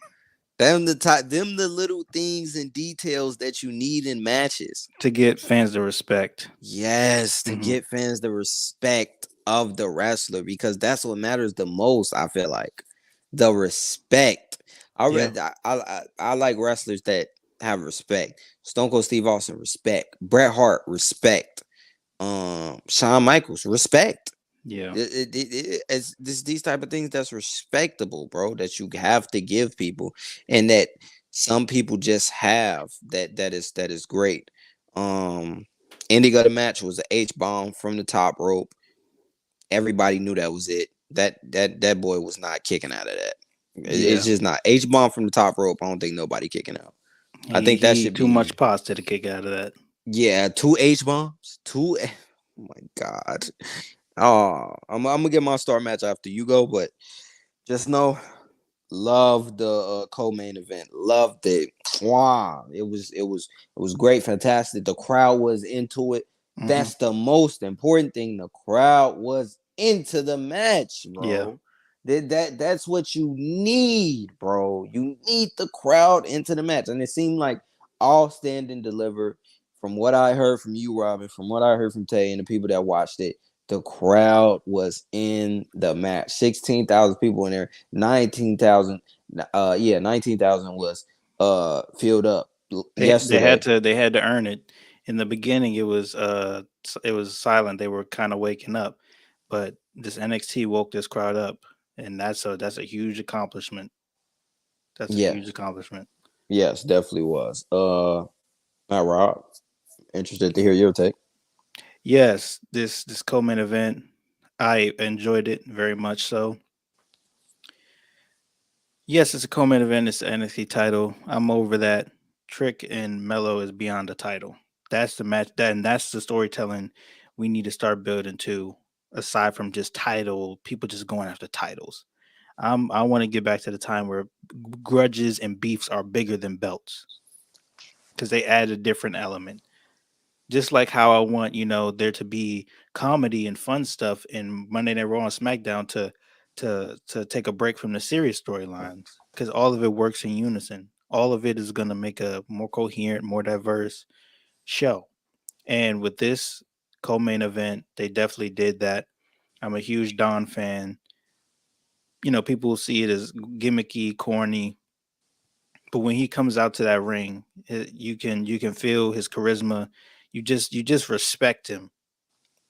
Them the little things and details that you need in matches. To get fans to respect. Yes, to Hmm. get fans the respect of the wrestler because that's what matters the most. I feel like the respect. Yeah. I like wrestlers that have respect. Stone Cold Steve Austin, respect. Bret Hart, respect. Shawn Michaels, respect. Yeah. It's these type of things that's respectable, bro. That you have to give people, and that some people just have. That is great. Ending of the match was an H bomb from the top rope. Everybody knew that was it. That boy was not kicking out of that. It's Yeah. just not H bomb from the top rope. I don't think nobody kicking out. I think that He should too much be pasta to kick out of that. yeah, two H bombs, two. Oh my god. Oh, I'm gonna get my star match after you go, but Just know, love the co-main event. Loved it. Wow. It was great, fantastic. The crowd was into it. Mm-hmm. That's the most important thing. The crowd was into the match, Yeah. bro. That's what you need, bro. You need the crowd into the match. And it seemed like all stand and deliver. From what I heard from you, Robin, from what I heard from Tay and the people that watched it, the crowd was in the match. 16,000 people in there. 19,000 yeah, 19,000 was filled up yesterday. They had to earn it. In the beginning, it was silent. They were kind of waking up, but this NXT woke this crowd up, and that's a huge accomplishment. That's a huge Yes. accomplishment. Yes, definitely was. Not Rob. Interested to hear your take. Yes, this co-main event, I enjoyed it very much. So yes, it's a co-main event. It's the NXT title. I'm over that. Trick and Mello is beyond the title. That's the match. And that's the storytelling we need to start building to. Aside from just title, people just going after titles. I want to get back to the time where grudges and beefs are bigger than belts because they add a different element. Just like how I want, there to be comedy and fun stuff in Monday Night Raw and SmackDown to take a break from the serious storylines because all of it works in unison. All of it is going to make a more coherent, more diverse show. And with this co-main event, they definitely did that. I'm a huge Don fan. People will see it as gimmicky, corny, but when he comes out to that ring, you can feel his charisma. You just respect him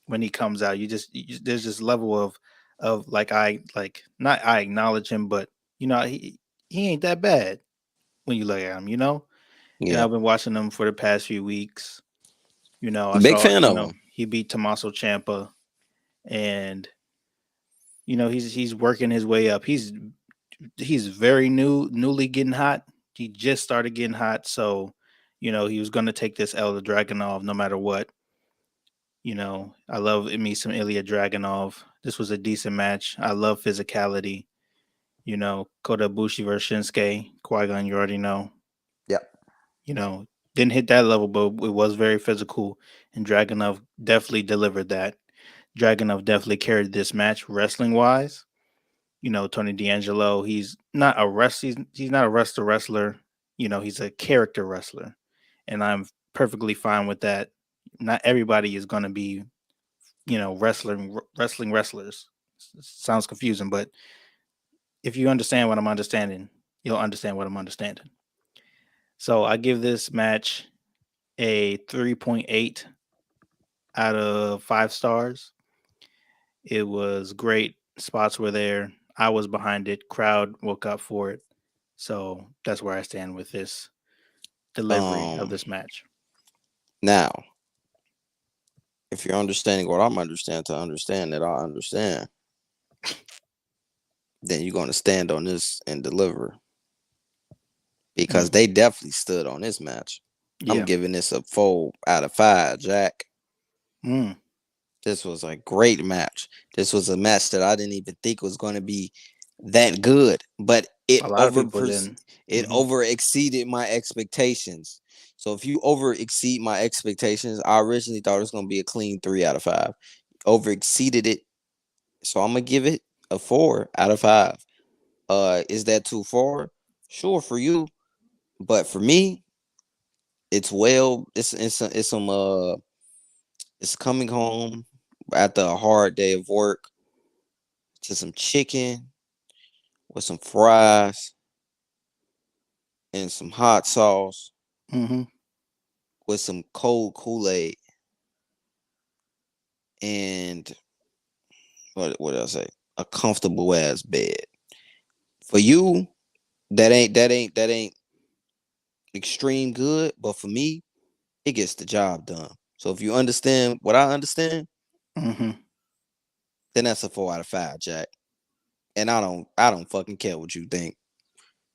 when he comes out. There's this level of like I like not I acknowledge him, but he ain't that bad when you look at him. And Yeah. I've been watching him for the past few weeks. I Big saw fan of him. he beat Tommaso Ciampa, and he's working his way up. He's very newly getting hot. He just started getting hot, so he was going to take this L to Dragunov no matter what. I love me some Ilya Dragunov. This was a decent match. I love physicality. Kota Ibushi versus Shinsuke. Qui-Gon, you already know. Yep. You know, didn't hit that level, but it was very physical, and Dragunov definitely delivered that. Dragunov definitely carried this match wrestling wise. Tony D'Angelo, he's not a wrestler. He's a character wrestler, and I'm perfectly fine with that. Not everybody is going to be wrestling wrestlers. Sounds confusing, but if you understand what I'm understanding, you'll understand what I'm understanding. So I give this match a 3.8 out of 5 stars. It was great. Spots were there. I was behind it. Crowd woke up for it. So that's where I stand with this delivery of Um. this match. Now, if you're understanding what I'm understanding to understand that I understand, then you're gonna stand on this and deliver because Hmm. they definitely stood on this match. I'm Yeah. giving this a 4 out of 5, Jack. Mm. This was a great match. This was a match that I didn't even think was going to be that good, but A lot of people didn't. it Hmm. over exceeded my expectations. So if you over exceed my expectations, I originally thought it was going to be a clean 3 out of 5. Over exceeded it, so I'm gonna give it a 4 out of 5. Is that too far? Sure for you, but for me, it's well. It's some it's coming home after a hard day of work to some chicken with some fries and some hot sauce Hmm. with some cold Kool-Aid and what did I say? A comfortable ass bed. For you, that ain't extreme good, but for me, it gets the job done. So if you understand what I understand, Hmm. then that's a 4 out of 5, Jack. And I don't fucking care what you think.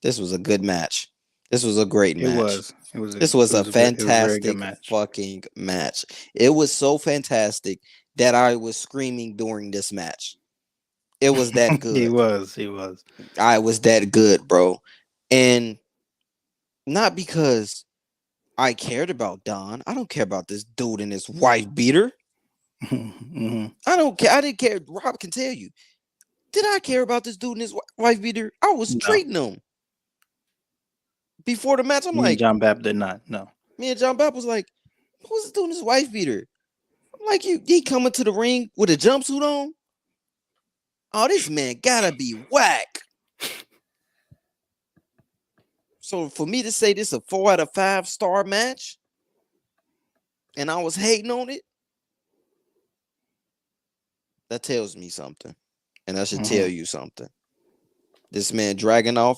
This was a good match. This was a great It match. was. It was a. This was a It was a very good fantastic match. fucking match. It was so fantastic that I was screaming during this match. It was that He good. was. He was. I was that good, bro. And not because I cared about Don. I don't care about this dude and his wife beater. Hmm. I don't care. I didn't care. Rob can tell you. Did I care about this dude and his wife beater? I was No, treating him before the match. I'm me and like, John Bapp did not. No. me and John Bapp was like, who's this dude and his wife beater? I'm like, he coming to the ring with a jumpsuit on? Oh, this man gotta be whack. So for me to say this a 4 out of 5 star match, and I was hating on it, that tells me something. And I should tell Hmm. you something. This man Dragonoff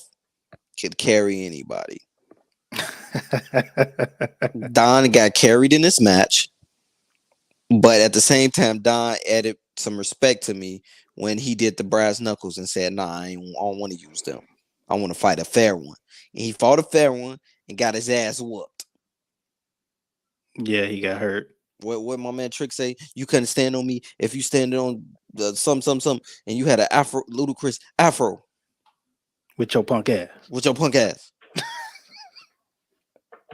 could carry anybody. Don got carried in this match, but at the same time, Don added some respect to me when he did the brass knuckles and said, "Nah, I don't want to use them. I want to fight a fair one." And he fought a fair one and got his ass whooped. Yeah, he got hurt What my man Trick say? You couldn't stand on me if you standing on the some, and you had an afro, ludicrous afro with your punk ass. with your punk ass.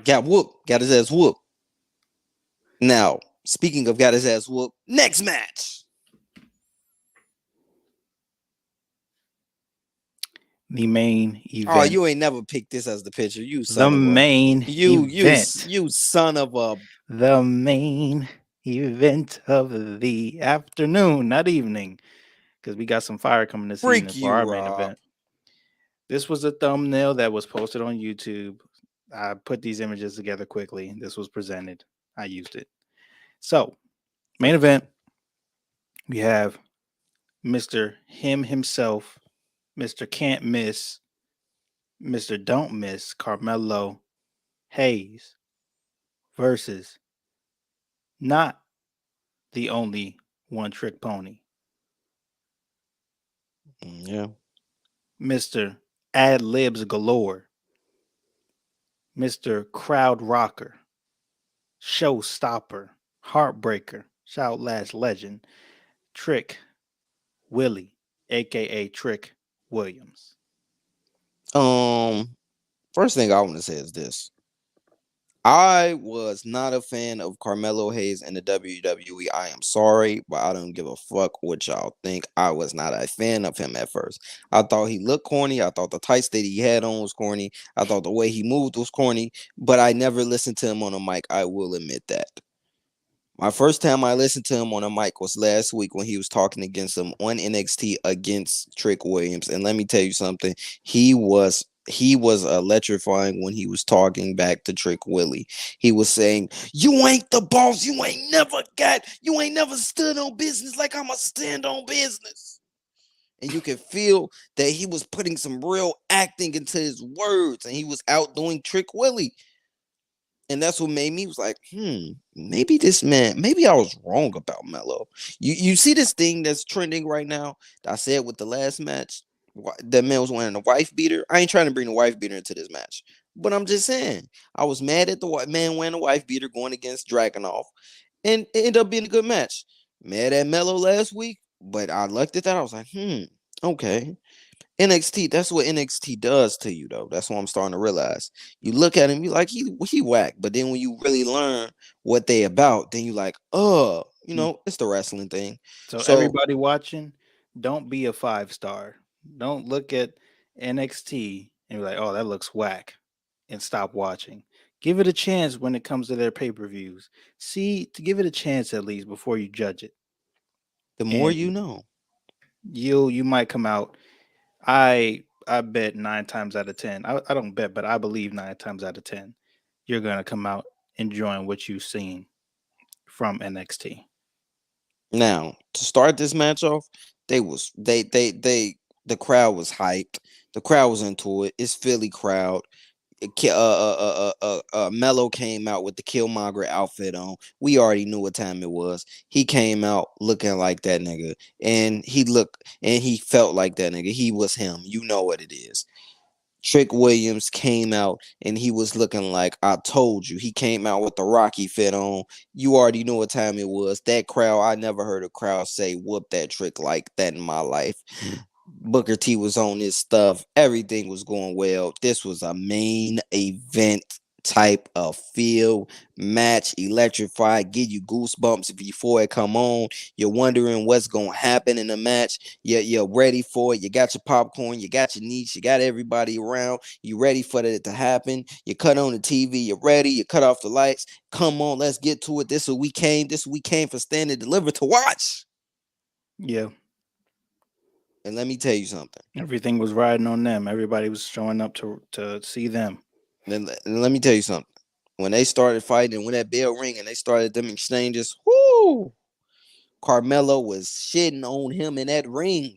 Got whooped. Got his ass whooped. Now, speaking of got his ass whooped, next match. The main Oh, event. you ain't never picked this as the picture. You The son of a main event. you son of a The main event of the afternoon, not evening, because we got some fire coming this freak evening for you, our main Rob. event. This was a thumbnail that was posted on YouTube. I put these images together quickly. This was presented. I used it. So, main event, we have Mr. Him himself, Mr. Can't Miss, Mr. Don't Miss, Carmelo Hayes versus not the only one trick pony, Yeah. Mr. Ad Libs Galore, Mr. Crowd Rocker, Showstopper, Heartbreaker, Shout Last Legend, Trick Willie, aka Trick Williams. Um. First thing I want to say is this. I was not a fan of Carmelo Hayes in the WWE. I am sorry, but I don't give a fuck what y'all think. I was not a fan of him at first. I thought he looked corny. I thought the tights that he had on was corny. I thought the way he moved was corny, but I never listened to him on a mic. I will admit that. My first time I listened to him on a mic was last week when he was talking against him on NXT against Trick Williams. And let me tell you something, he was electrifying when he was talking back to Trick Willie. He was saying, "You ain't the boss. You ain't never stood on business like I'ma stand on business." And you can feel that he was putting some real acting into his words, and he was outdoing Trick Willie. And that's what made me was like, maybe this man, maybe I was wrong about Mello. You see this thing that's trending right now that I said with the last match? That man was wearing a wife beater. I ain't trying to bring the wife beater into this match, but I'm just saying I was mad at the man wearing a wife beater going against Dragonoff, and it ended up being a good match. Mad at Mello last week, but I looked at that. I was like, okay. NXT, that's what NXT does to you, though. That's what I'm starting to realize. You look at him, you like he whack, but then when you really learn what they about, then you like, oh, it's the wrestling thing. So So everybody watching, don't be a 5 star. Don't look at NXT and be like, "Oh, that looks whack," and stop watching. Give it a chance when it comes to their pay-per-views. See, to give it a chance at least before you judge it, the more and you know. you might come out. I bet 9 times out of 10. I don't bet, but I believe 9 times out of 10, you're gonna come out enjoying what you've seen from NXT. Now, to start this match off, the crowd was hyped. The crowd was into it. It's Philly crowd. Mello came out with the Killmonger outfit on. We already knew what time it was. He came out looking like that nigga, and he felt like that nigga. He was him. You know what it is. Trick Williams came out and he was looking like I told you. He came out with the Rocky fit on. You already know what time it was. That crowd, I never heard a crowd say whoop that trick like that in my life. Booker T was on his stuff. Everything was going well. This was a main event type of feel match, electrified, give you goosebumps before it come on. You're wondering what's gonna happen in the match. You're ready for it. You got your popcorn, you got your niche, you got everybody around. You ready for it to happen. You cut on the TV, you're ready. You cut off the lights. Come on, let's get to it. This is what we came. This is what we came for Stand and Deliver to watch. Yeah. And let me tell you something. Everything was riding on them. Everybody was showing up to see them. And let me tell you something. When they started fighting, when that bell ring and they started them exchanges, whoo, Carmelo was shitting on him in that ring.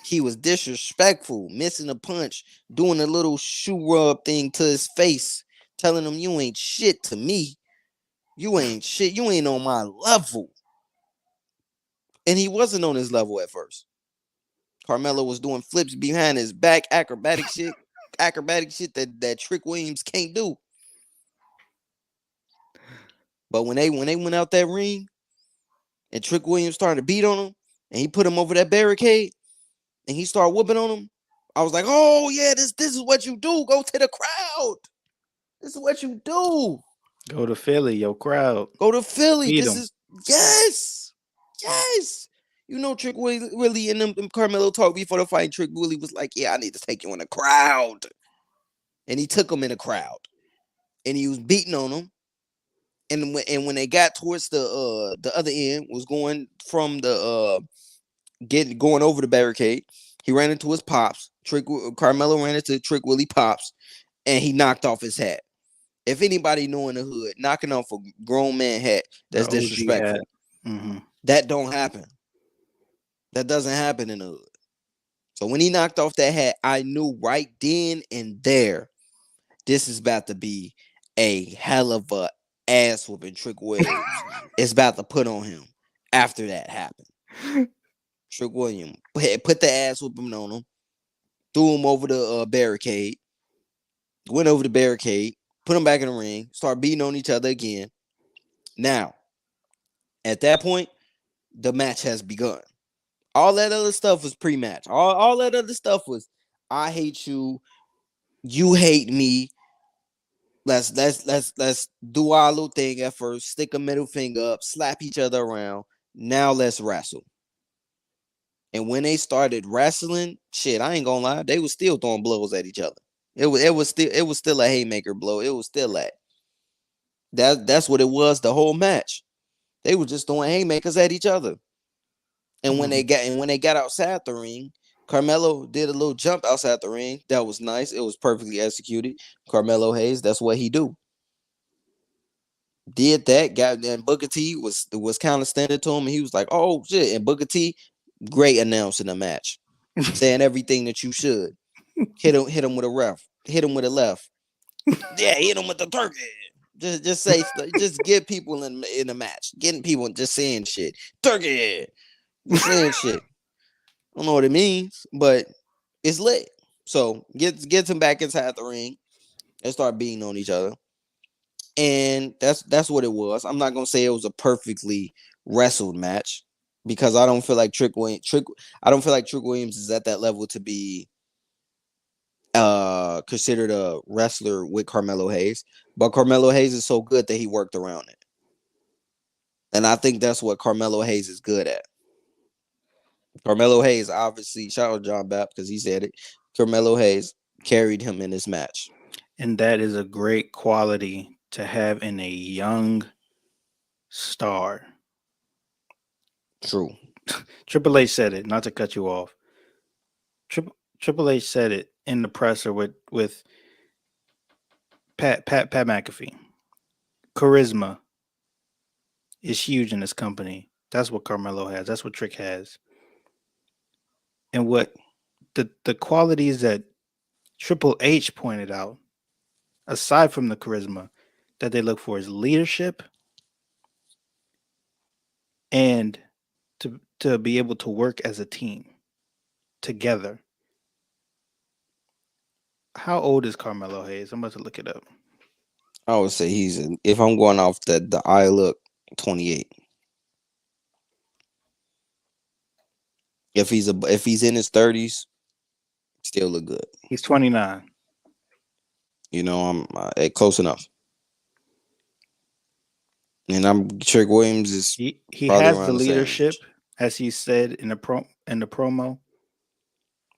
He was disrespectful, missing a punch, doing a little shoe rub thing to his face, telling him, "You ain't shit to me. You ain't shit. You ain't on my level." And he wasn't on his level at first. Carmelo was doing flips behind his back, acrobatic shit that Trick Williams can't do. But when they went out that ring and Trick Williams started to beat on him and he put him over that barricade and he started whooping on him, I was like, oh yeah, this is what you do. Go to the crowd. This is what you do. Go to Philly, yo crowd. Go to Philly. Beat This them. is yes. Yes. You know, Trick Willie and them Carmelo talk before the fight. Trick Willie was like, yeah, I need to take you in the crowd. And he took him in the crowd. And he was beating on him. And when they got towards the other end, was going from the going over the barricade, he ran into his pops. Carmelo ran into Trick Willie pops, and he knocked off his hat. If anybody know in the hood, knocking off a grown man hat, The that's OG hat. disrespectful. Mm-hmm. That don't happen. That doesn't happen in the hood. So when he knocked off that hat, I knew right then and there, this is about to be a hell of a ass whooping Trick Williams is about to put on him after that happened. Trick Williams put the ass whooping on him, threw him over the barricade, went over the barricade, put him back in the ring, start beating on each other again. Now, at that point, the match has begun. All that other stuff was pre-match. All that other stuff was I hate you, you hate me. Let's do our little thing at first. Stick a middle finger up, slap each other around. Now let's wrestle. And when they started wrestling, shit, I ain't gonna lie, they was still throwing blows at each other. It was still a haymaker blow. It was still that's what it was the whole match. They were just throwing haymakers at each other. And when they Mm-hmm. got outside the ring, Carmelo did a little jump outside the ring. That was nice. It was perfectly executed. Carmelo Hayes, that's what he do. Did that, got and Booker T was kind of standing to him, and he was like, "Oh shit!" And Booker T, great announcing the match, saying everything that you should. Hit him with a ref, hit him with a left, yeah, hit him with the turkey. Just say, just get people in the match, getting people just saying shit, turkey, just saying shit. I don't know what it means, but it's lit. So gets him back inside the ring and start beating on each other. And that's what it was. I'm not gonna say it was a perfectly wrestled match because I don't feel like I don't feel like Trick Williams is at that level to be considered a wrestler with Carmelo Hayes. But Carmelo Hayes is so good that he worked around it. And I think that's what Carmelo Hayes is good at. Carmelo Hayes, obviously, shout out John Bapp because he said it. Carmelo Hayes carried him in this match. And that is a great quality to have in a young star. True. Triple H said it, not to cut you off. Triple H said it in the presser with Pat McAfee. Charisma is huge in this company. That's what Carmelo has. That's what Trick has. And what the qualities that Triple H pointed out, aside from the charisma, that they look for is leadership and to be able to work as a team together. How old is Carmelo Hayes? I'm about to look it up. I would say if I'm going off the eye look, 28. If he's in his 30s, still look good. He's 29. I'm close enough. And I'm Trick Williams is He probably has the around the same age. leadership, as he said in the promo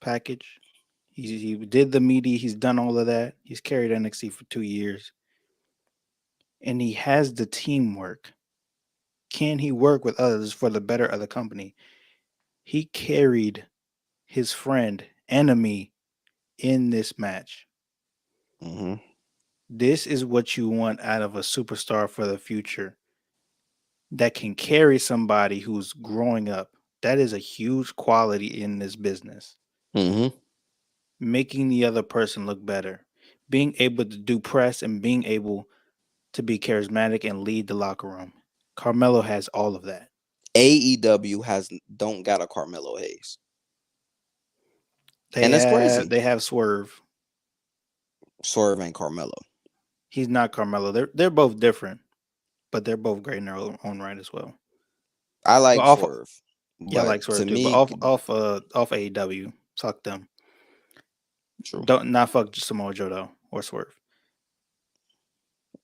package. He did the media. He's done all of that. He's carried NXT for 2 years, and he has the teamwork. Can he work with others for the better of the company? He carried his friend enemy in this match. Hmm. This is what you want out of a superstar for the future that can carry somebody who's growing up. That is a huge quality in this business. Hmm. Making the other person look better, being able to do press and being able to be charismatic and lead the locker room. Carmelo has all of that. AEW has don't got a Carmelo Hayes, They and that's have crazy. they have Swerve. Swerve and Carmelo. He's not Carmelo. They're both different, but they're both great in their own right as well. I But like off, Swerve, yeah, I but like to Swerve too. But me, off AEW, fuck them. true. Don't not fuck Samoa Joe though or Swerve.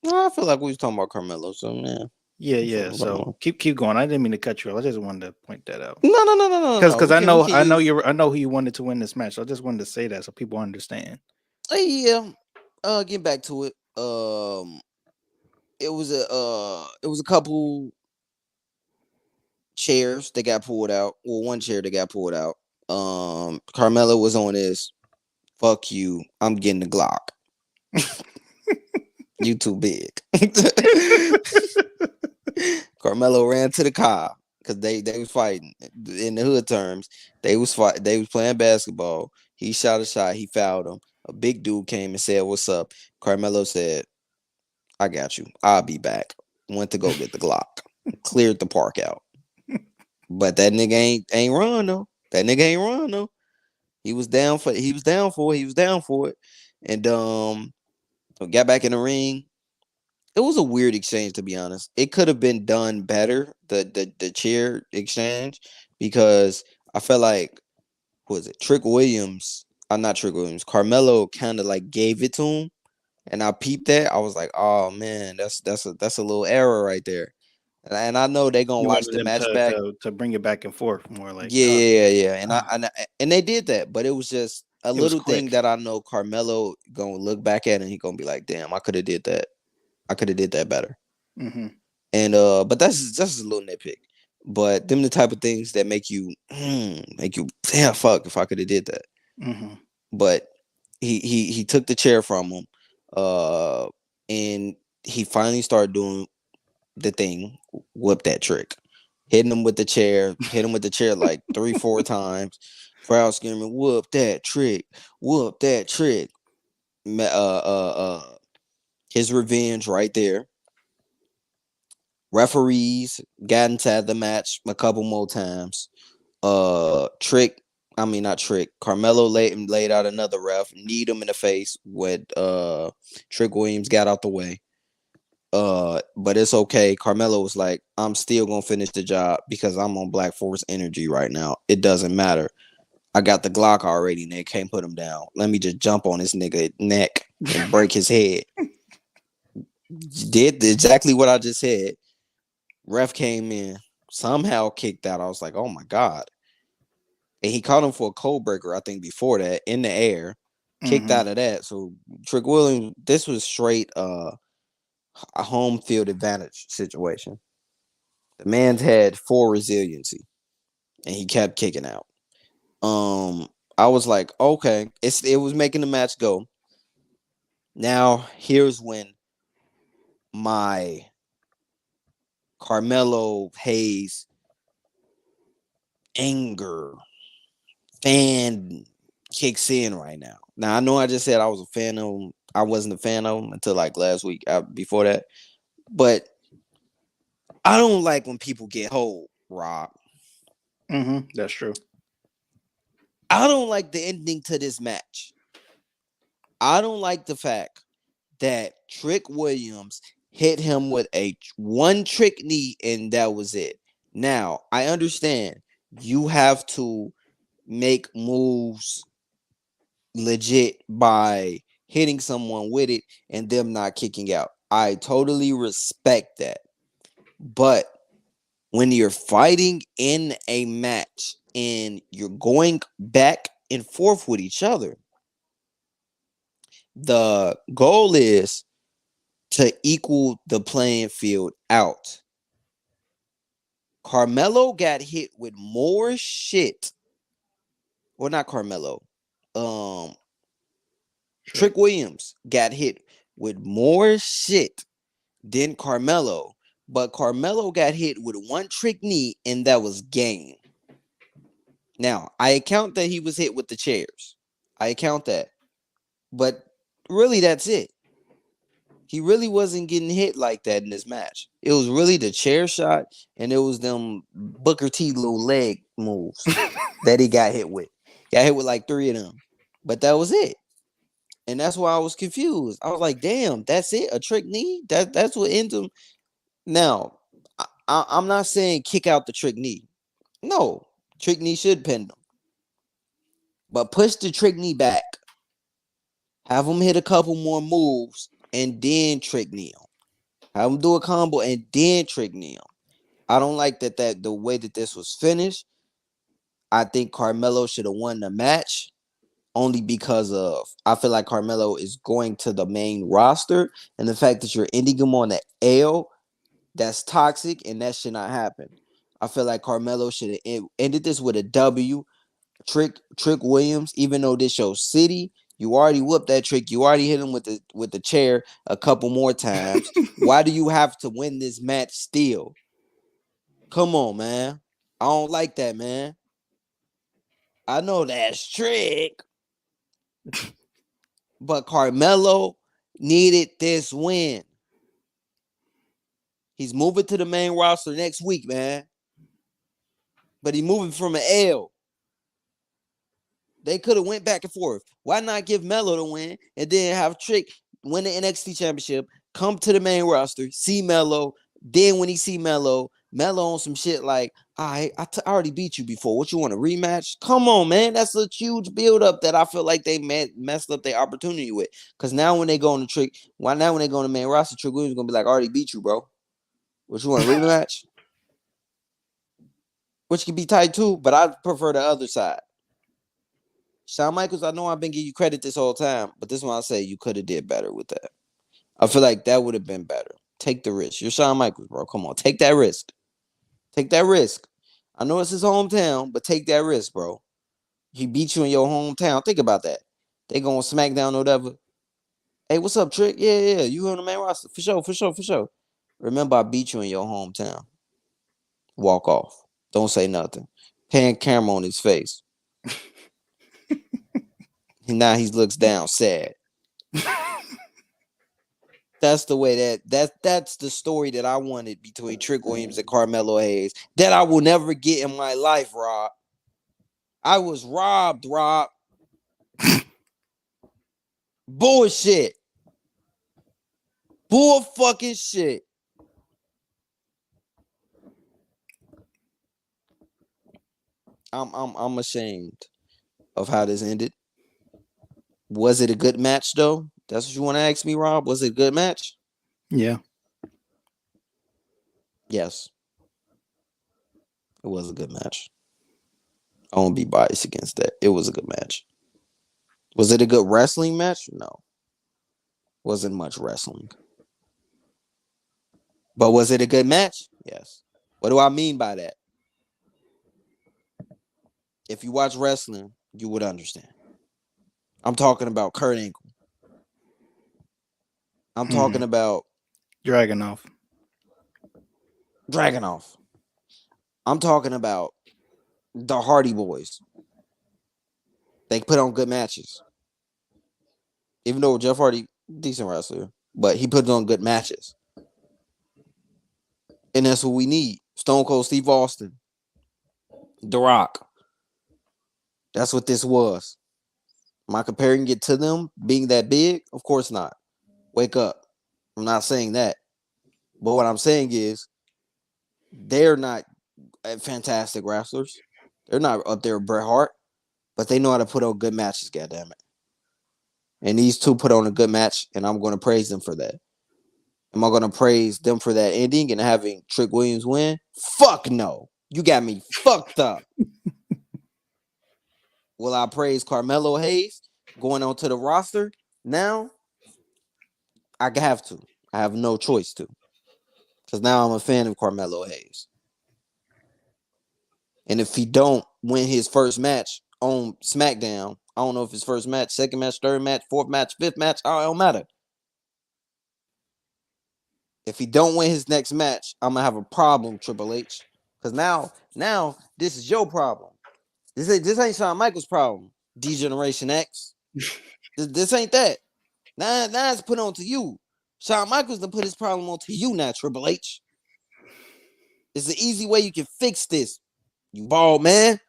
No, I feel like we was talking about Carmelo, so yeah. Yeah, That's what yeah. I'm talking So about. keep going. I didn't mean to cut you off. I just wanted to point that out. No, no, no, no, no, no. Because We can I know use. I know who you wanted to win this match. So I just wanted to say that so people understand. Yeah. Getting back to it. It was a couple chairs that got pulled out. Well, one chair that got pulled out. Carmelo was on this. Fuck you. I'm getting the Glock. You too big. Carmelo ran to the car because they was fighting. In the hood terms, they was playing basketball. He shot a shot. He fouled him. A big dude came and said, "What's up?" Carmelo said, "I got you. I'll be back." Went to go get the Glock. Cleared the park out. But that nigga ain't run though. That nigga ain't run though. He was down for it. He was down for it. And got back in the ring. It was a weird exchange, to be honest. It could have been done better, the chair exchange, because I felt like, who was it? Trick Williams. I'm not Trick Williams. Carmelo kind of like gave it to him, and I peeped that. I was like, oh man, that's a little error right there. And I know they gonna You watch wanted the them match back. to bring it back and forth more like Yeah, yeah, yeah, yeah. And ah, and they did that, but it was just a it was little thing quick. that I know Carmelo gonna look back at and he gonna be like, damn, I could have did that. I could have did that better. Mm-hmm. And but that's just a little nitpick. But them the type of things that make you damn fuck if I could have did that. Mm-hmm. But he took the chair from him, uh, and he finally started doing the thing, whip that trick, hitting him with the chair, hit him with the chair like 3 4 times. Crowd screaming, "Whoop that trick! Whoop that trick!" His revenge right there. Referees got into the match a couple more times. Trick, I mean not Trick. Carmelo laid out another ref, kneed him in the face with Trick Williams got out the way. But it's okay. Carmelo was like, I'm still gonna finish the job because I'm on Black Force energy right now. It doesn't matter. I got the Glock already, and they can't put him down. Let me just jump on this nigga neck and break his head. Did exactly what I just said. Ref came in, somehow kicked out. I was like, oh my God. And he caught him for a code breaker, I think, before that, in the air, kicked Mm-hmm. out of that. So Trick Williams, this was straight a home field advantage situation. The man's had full resiliency and he kept kicking out. Um, I was like, okay, it was making the match go. Now here's when my Carmelo Hayes anger fan kicks in right now. Now I know I just said I was a fan of him. I wasn't a fan of him until like last week. Before that, but I don't like when people get hold. Rob, Mm-hmm. That's true. I don't like the ending to this match. I don't like the fact that Trick Williams hit him with a one trick knee and that was it. Now, I understand you have to make moves legit by hitting someone with it and them not kicking out. I totally respect that. But when you're fighting in a match and you're going back and forth with each other, the goal is to equal the playing field out. Carmelo got hit with more shit. Well, not Carmelo. Um, Trick. Trick Williams got hit with more shit than Carmelo, but Carmelo got hit with one trick knee, and that was game. Now, I account that he was hit with the chairs. I account that. But really, that's it. He really wasn't getting hit like that in this match. It was really the chair shot, and it was them Booker T little leg moves that he got hit with. Got hit with like three of them. But that was it. And that's why I was confused. I was like, damn, that's it? A trick knee? That's what ends him. Now, I'm not saying kick out the trick knee. No, trick knee should pin them. But push the trick knee back. Have him hit a couple more moves and then trick knee him. Have him do a combo and then trick knee him. I don't like that the way that this was finished. I think Carmelo should have won the match only because of I feel like Carmelo is going to the main roster and the fact that you're ending him on the L, that's toxic and that should not happen. I feel like Carmelo should have ended this with a W. Trick Williams, even though this shows City, you already whooped that trick. You already hit him with the chair a couple more times. Why do you have to win this match still? Come on, man. I don't like that, man. I know that's Trick, but Carmelo needed this win. He's moving to the main roster next week, man. But he moving from an L. They could have went back and forth. Why not give Melo the win and then have Trick win the NXT championship, come to the main roster, see Melo. Then when he see Melo on some shit like, I already beat you before. What you want a rematch? Come on, man. That's a huge build up that I feel like they messed up their opportunity with. Because now when they go on the Trick, why now when they go on the main roster, Trick Williams gonna be like, I already beat you, bro. What you want a rematch? Which can be tight too, but I prefer the other side. Shawn Michaels, I know I've been giving you credit this whole time, but this one I say you could have did better with that. I feel like that would have been better. Take the risk. You're Shawn Michaels, bro. Come on, take that risk. Take that risk. I know it's his hometown, but take that risk, bro. He beat you in your hometown. Think about that. They going SmackDown or whatever. Hey, what's up, Trick? Yeah. You on the main roster. For sure. Remember, I beat you in your hometown. Walk off. Don't say nothing. Pan camera on his face. And now he looks down sad. That's the way that's the story that I wanted between Trick Williams and Carmelo Hayes that I will never get in my life, Rob. I was robbed, Rob. Bullshit. Bull fucking shit. I'm ashamed of how this ended. Was it a good match though? That's what you want to ask me, Rob? Was it a good match? Yeah. Yes, it was a good match. I won't be biased against that. It was a good match. Was it a good wrestling match? No. Wasn't much wrestling. But was it a good match? Yes. What do I mean by that? If you watch wrestling, you would understand. I'm talking about Kurt Angle. I'm talking about Dragonoff. Dragonoff. I'm talking about the Hardy Boys. They put on good matches. Even though Jeff Hardy, decent wrestler, but he put on good matches. And that's what we need. Stone Cold Steve Austin. The Rock. That's what this was. Am I comparing it to them being that big? Of course not. Wake up. I'm not saying that. But what I'm saying is they're not fantastic wrestlers. They're not up there with Bret Hart, but they know how to put on good matches, goddammit. And these two put on a good match, and I'm going to praise them for that. Am I going to praise them for that ending and having Trick Williams win? Fuck no. You got me fucked up. Will I praise Carmelo Hayes going onto the roster? Now, I have to. I have no choice to. Because now I'm a fan of Carmelo Hayes. And if he don't win his first match on SmackDown, I don't know if his first match, second match, third match, fourth match, fifth match, it don't matter. If he don't win his next match, I'm gonna have a problem, Triple H. Because now this is your problem. This ain't Shawn Michaels' problem. D-Generation X. This ain't that. Now it's put on to you. Shawn Michaels done put his problem on to you now, Triple H. It's the easy way you can fix this. You bald man.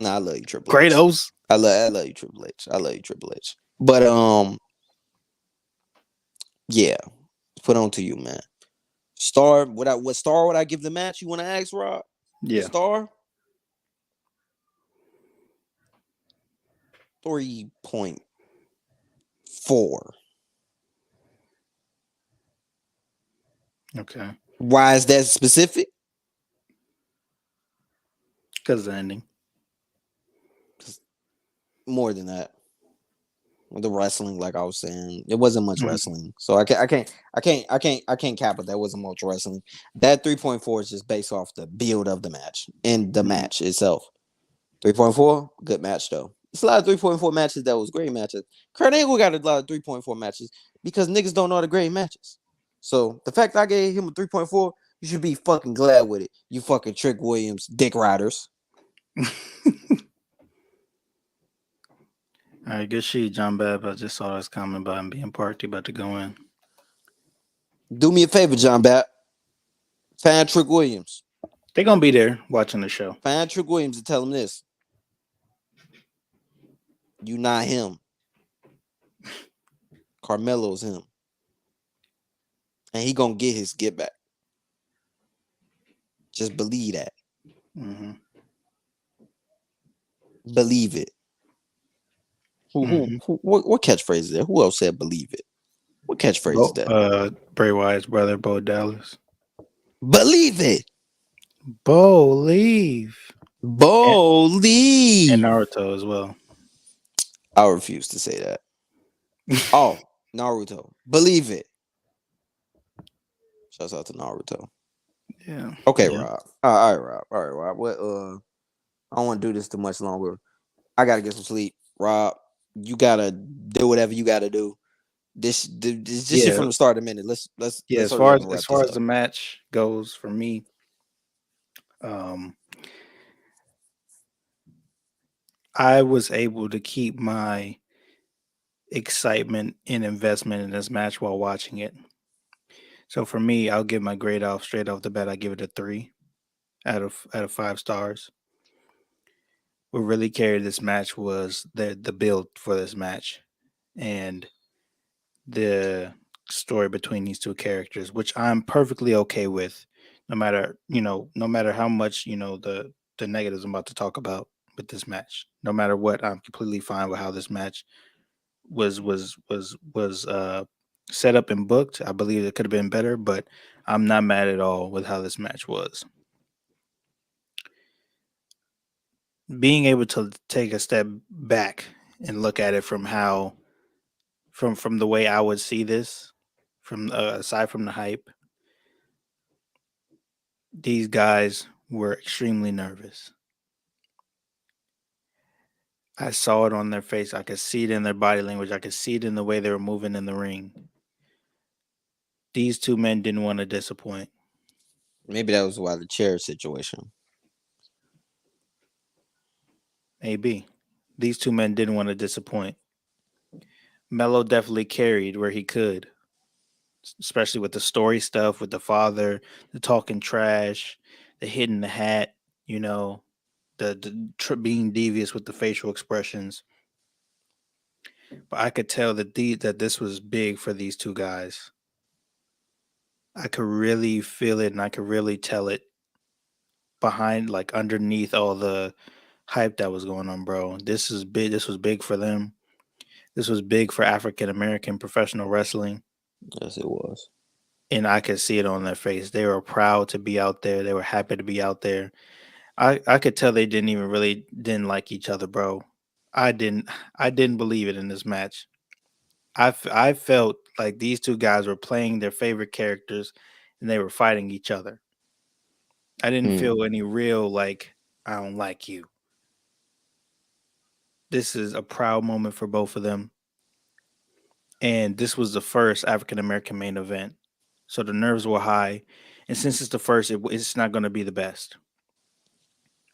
Nah, I love you, Triple H. Kratos. I love you, Triple H. I love you, Triple H. But yeah, put on to you, man. Star, what star would I give the match? You want to ask, Rob? The Yeah. star 3.4. Okay. Why is that specific? Because the ending. More than that. The wrestling, like I was saying, it wasn't much Mhm. wrestling. So I can't cap it. That wasn't much wrestling. That 3.4 is just based off the build of the match and the Mhm. match itself. 3.4, good match though. It's a lot of 3.4 matches that was great matches. Kurt Angle got a lot of 3.4 matches because niggas don't know the great matches. So the fact I gave him a 3.4, you should be fucking glad with it. You fucking Trick Williams, dick riders. All right, good shit, John Bab. I just saw this comment about him being parked. He about to go in. Do me a favor, John Bat. Find Trick Williams. They're gonna be there watching the show. Find Trick Williams and tell him this. You not him. Carmelo's him. And he gonna get his get back. Just believe that. Mm-hmm. Believe it. Mm-hmm. What catchphrase is there? Who else said believe it? What catchphrase is that? Bray Wyatt's brother, Bo Dallas. Believe it. Believe. And, and Believe. Naruto as well. I refuse to say that. Oh, Naruto. Believe it. Shouts out to Naruto. Yeah. Okay, Yeah. Rob. All right, Rob. All right, Rob. What I don't want to do this too much longer. I gotta get some sleep. Rob, you gotta do whatever you gotta do. This shit Yeah. from the start of the minute. Yeah. Let's As hurry far up as and as wrap far this as the up. match goes for me, um, I was able to keep my excitement and investment in this match while watching it. So for me, I'll give my grade off straight off the bat. I give it a 3 out of 5 stars. What really carried this match was the build for this match and the story between these two characters, which I'm perfectly okay with, no matter how much the negatives I'm about to talk about with this match. No matter what, I'm completely fine with how this match was set up and booked. I believe it could have been better, but I'm not mad at all with how this match was. Being able to take a step back and look at it from how from the way I would see this, from aside from the hype, these guys were extremely nervous. I saw it on their face. I could see it in their body language. I could see it in the way they were moving in the ring. These two men didn't want to disappoint. Maybe that was why the chair situation. Maybe. These two men didn't want to disappoint. Mello definitely carried where he could, especially with the story stuff, with the father, the talking trash, the hitting the hat, you know, being devious with the facial expressions. But I could tell that this was big for these two guys. I could really feel it, and I could really tell it behind, like underneath all the hype that was going on, bro. This is big. This was big for them. This was big for African American professional wrestling, Yes, it was. and I could see it on their face. They were proud to be out there. They were happy to be out there. I could tell they didn't like each other, bro. I didn't I didn't believe it in this match. I felt like these two guys were playing their favorite characters, and they were fighting each other. I didn't Hmm. feel any real like I don't like you. This is a proud moment for both of them, and this was the first African American main event, so the nerves were high. And since it's the first, it's not going to be the best,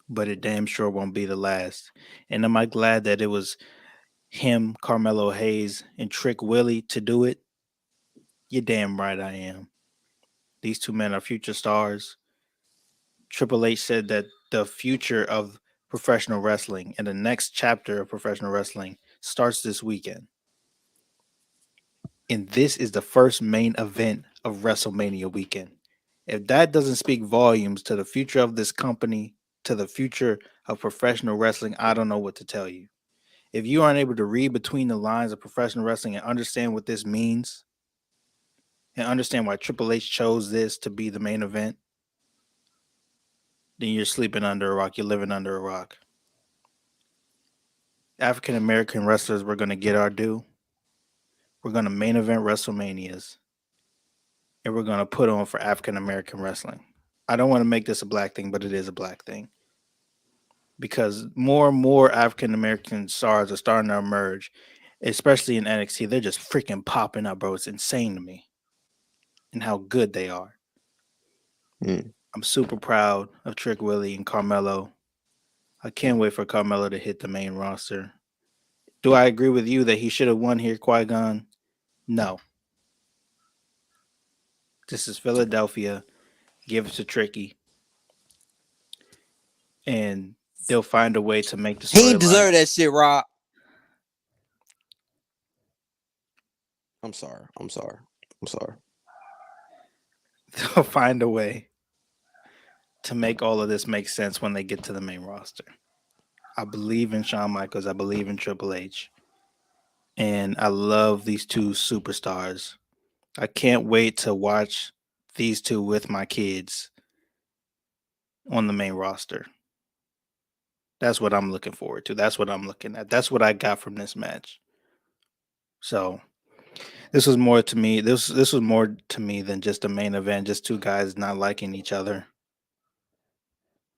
but it damn sure won't be the last. And am I glad that it was him, Carmelo Hayes, and Trick Willie to do it? You're damn right I am. These two men are future stars. Triple H said that the future of professional wrestling and the next chapter of professional wrestling starts this weekend. And this is the first main event of WrestleMania weekend. If that doesn't speak volumes to the future of this company, to the future of professional wrestling, I don't know what to tell you. If you aren't able to read between the lines of professional wrestling and understand what this means, and understand why Triple H chose this to be the main event, then you're sleeping under a rock. You're living under a rock. African American wrestlers, we're going to get our due. We're going to main event WrestleManias, and we're going to put on for African American wrestling. I don't want to make this a black thing, but it is a black thing because more and more African American stars are starting to emerge, especially in NXT. They're just freaking popping up, bro. It's insane to me and how good they are. Hmm. I'm super proud of Trick Willie and Carmelo. I can't wait for Carmelo to hit the main roster. Do I agree with you that he should have won here, Qui Gon? No. This is Philadelphia. Give it to Tricky, and they'll find a way to make the He ain't storyline. deserve that shit, Rob. I'm sorry. I'm sorry. I'm sorry. They'll find a way to make all of this make sense when they get to the main roster. I believe in Shawn Michaels. I believe in Triple H. And I love these two superstars. I can't wait to watch these two with my kids on the main roster. That's what I'm looking forward to. That's what I'm looking at. That's what I got from this match. So this was more to me. This was more to me than just a main event. Just two guys not liking each other.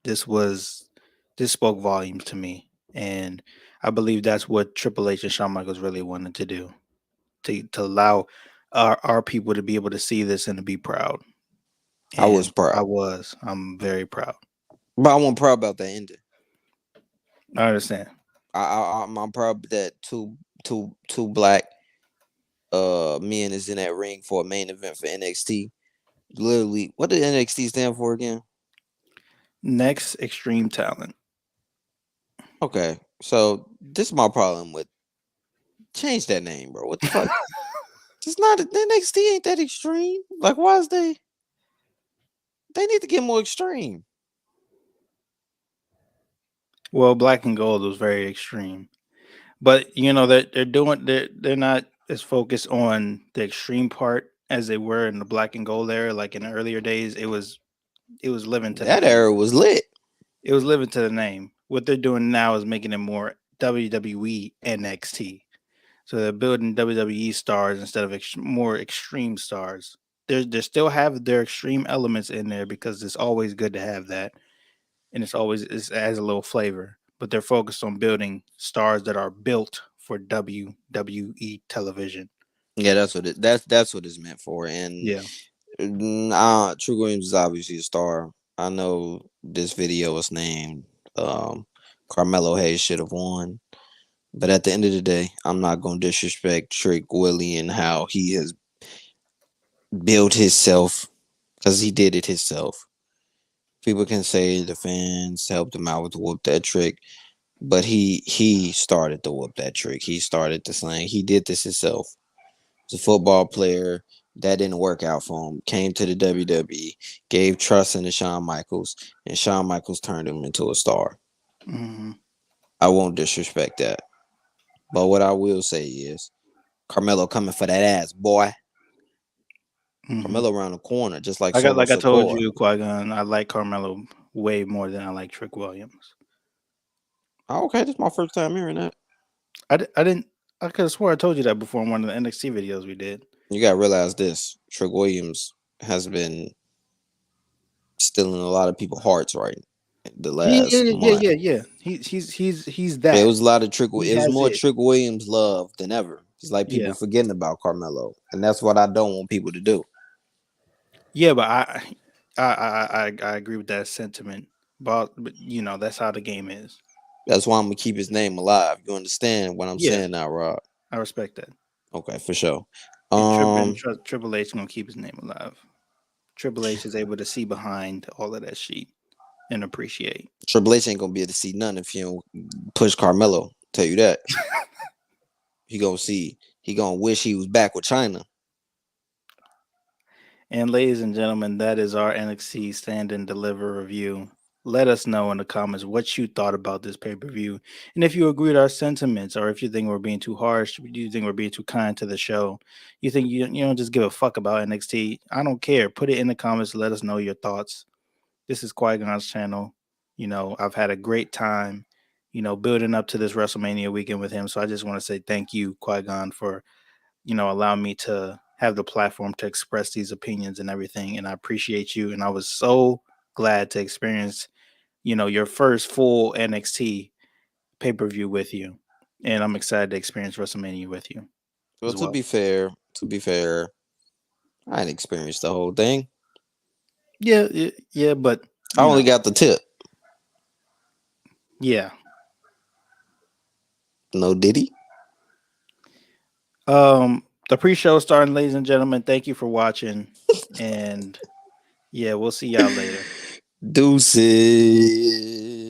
This was this spoke volumes to me, and I believe that's what Triple H and Shawn Michaels really wanted to do to allow our people to be able to see this and to be proud. I was And proud, I'm very proud. but I wasn't proud about that ending. I understand. I'm proud that two black men is in that ring for a main event for NXT. Literally, what did NXT stand for again? Next, extreme talent. Okay, so this is my problem with change that name, bro. What the fuck? It's not NXT ain't that extreme. Like, why is they need to get more extreme? Well, Black and Gold was very extreme, but you know that they're not as focused on the extreme part as they were in the Black and Gold era. Like in the earlier days, it was living to the That name. era was lit. It was living to the name. What they're doing now is making it more WWE NXT. So they're building WWE stars instead of more extreme stars. They still have their extreme elements in there because it's always good to have that, and it adds a little flavor. But they're focused on building stars that are built for WWE television. Yeah, that's what it's meant for. And Yeah. True Williams is obviously a star. I know this video was named Carmelo Hayes should have won. But at the end of the day, I'm not gonna disrespect Trick Willie and how he has built himself because he did it himself. People can say the fans helped him out with the whoop that trick, but he started to whoop that trick. He started the slang. He did this himself. He's a football player. That didn't work out for him. Came to the WWE, gave trust into Shawn Michaels, and Shawn Michaels turned him into a star. Hmm. I won't disrespect that. But what I will say is Carmelo coming for that ass, boy. Hmm. Carmelo around the corner, just like I got Solo like I told Secor. you, Qui Gon. I like Carmelo way more than I like Trick Williams. Oh, okay, this is my first time hearing that. I didn't. I could have swore I told you that before in one of the NXT videos we did. You gotta realize this. Trick Williams has been stealing a lot of people's hearts right the Yeah, yeah, last yeah, yeah, month. yeah, yeah. He's It that. was a lot of Trick. He It was has more it. Trick Williams love than ever. It's like people Yeah, forgetting about Carmelo, and that's what I don't want people to do. yeah, but I agree with that sentiment. But you know that's how the game is. That's why I'm gonna keep his name alive. You understand what I'm Yeah, saying now, Rob? I respect that. Okay, for sure. And Um, Triple H gonna keep his name alive. Triple H is able to see behind all of that shit and appreciate. Triple H ain't gonna be able to see nothing if you don't push Carmelo. Tell you that. He gonna see. He gonna wish he was back with China. And ladies and gentlemen, that is our NXT Stand and Deliver review. Let us know in the comments what you thought about this pay per view, and if you agree with our sentiments, or if you think we're being too harsh, you think we're being too kind to the show, you think you don't just give a fuck about NXT. I don't care. Put it in the comments. Let us know your thoughts. This is Qui Gon's channel. You know, I've had a great time. You know, building up to this WrestleMania weekend with him. So I just want to say thank you, Qui Gon, for allow me to have the platform to express these opinions and everything. And I appreciate you. And I was so glad to experience, your first full NXT pay per view with you. And I'm excited to experience WrestleMania with you Well, as well. to be fair, I didn't experience the whole thing. Yeah, yeah, but I you only know, got the tip. yeah. No Diddy. The pre-show starting, ladies and gentlemen. Thank you for watching, and yeah, we'll see y'all later. Deuces.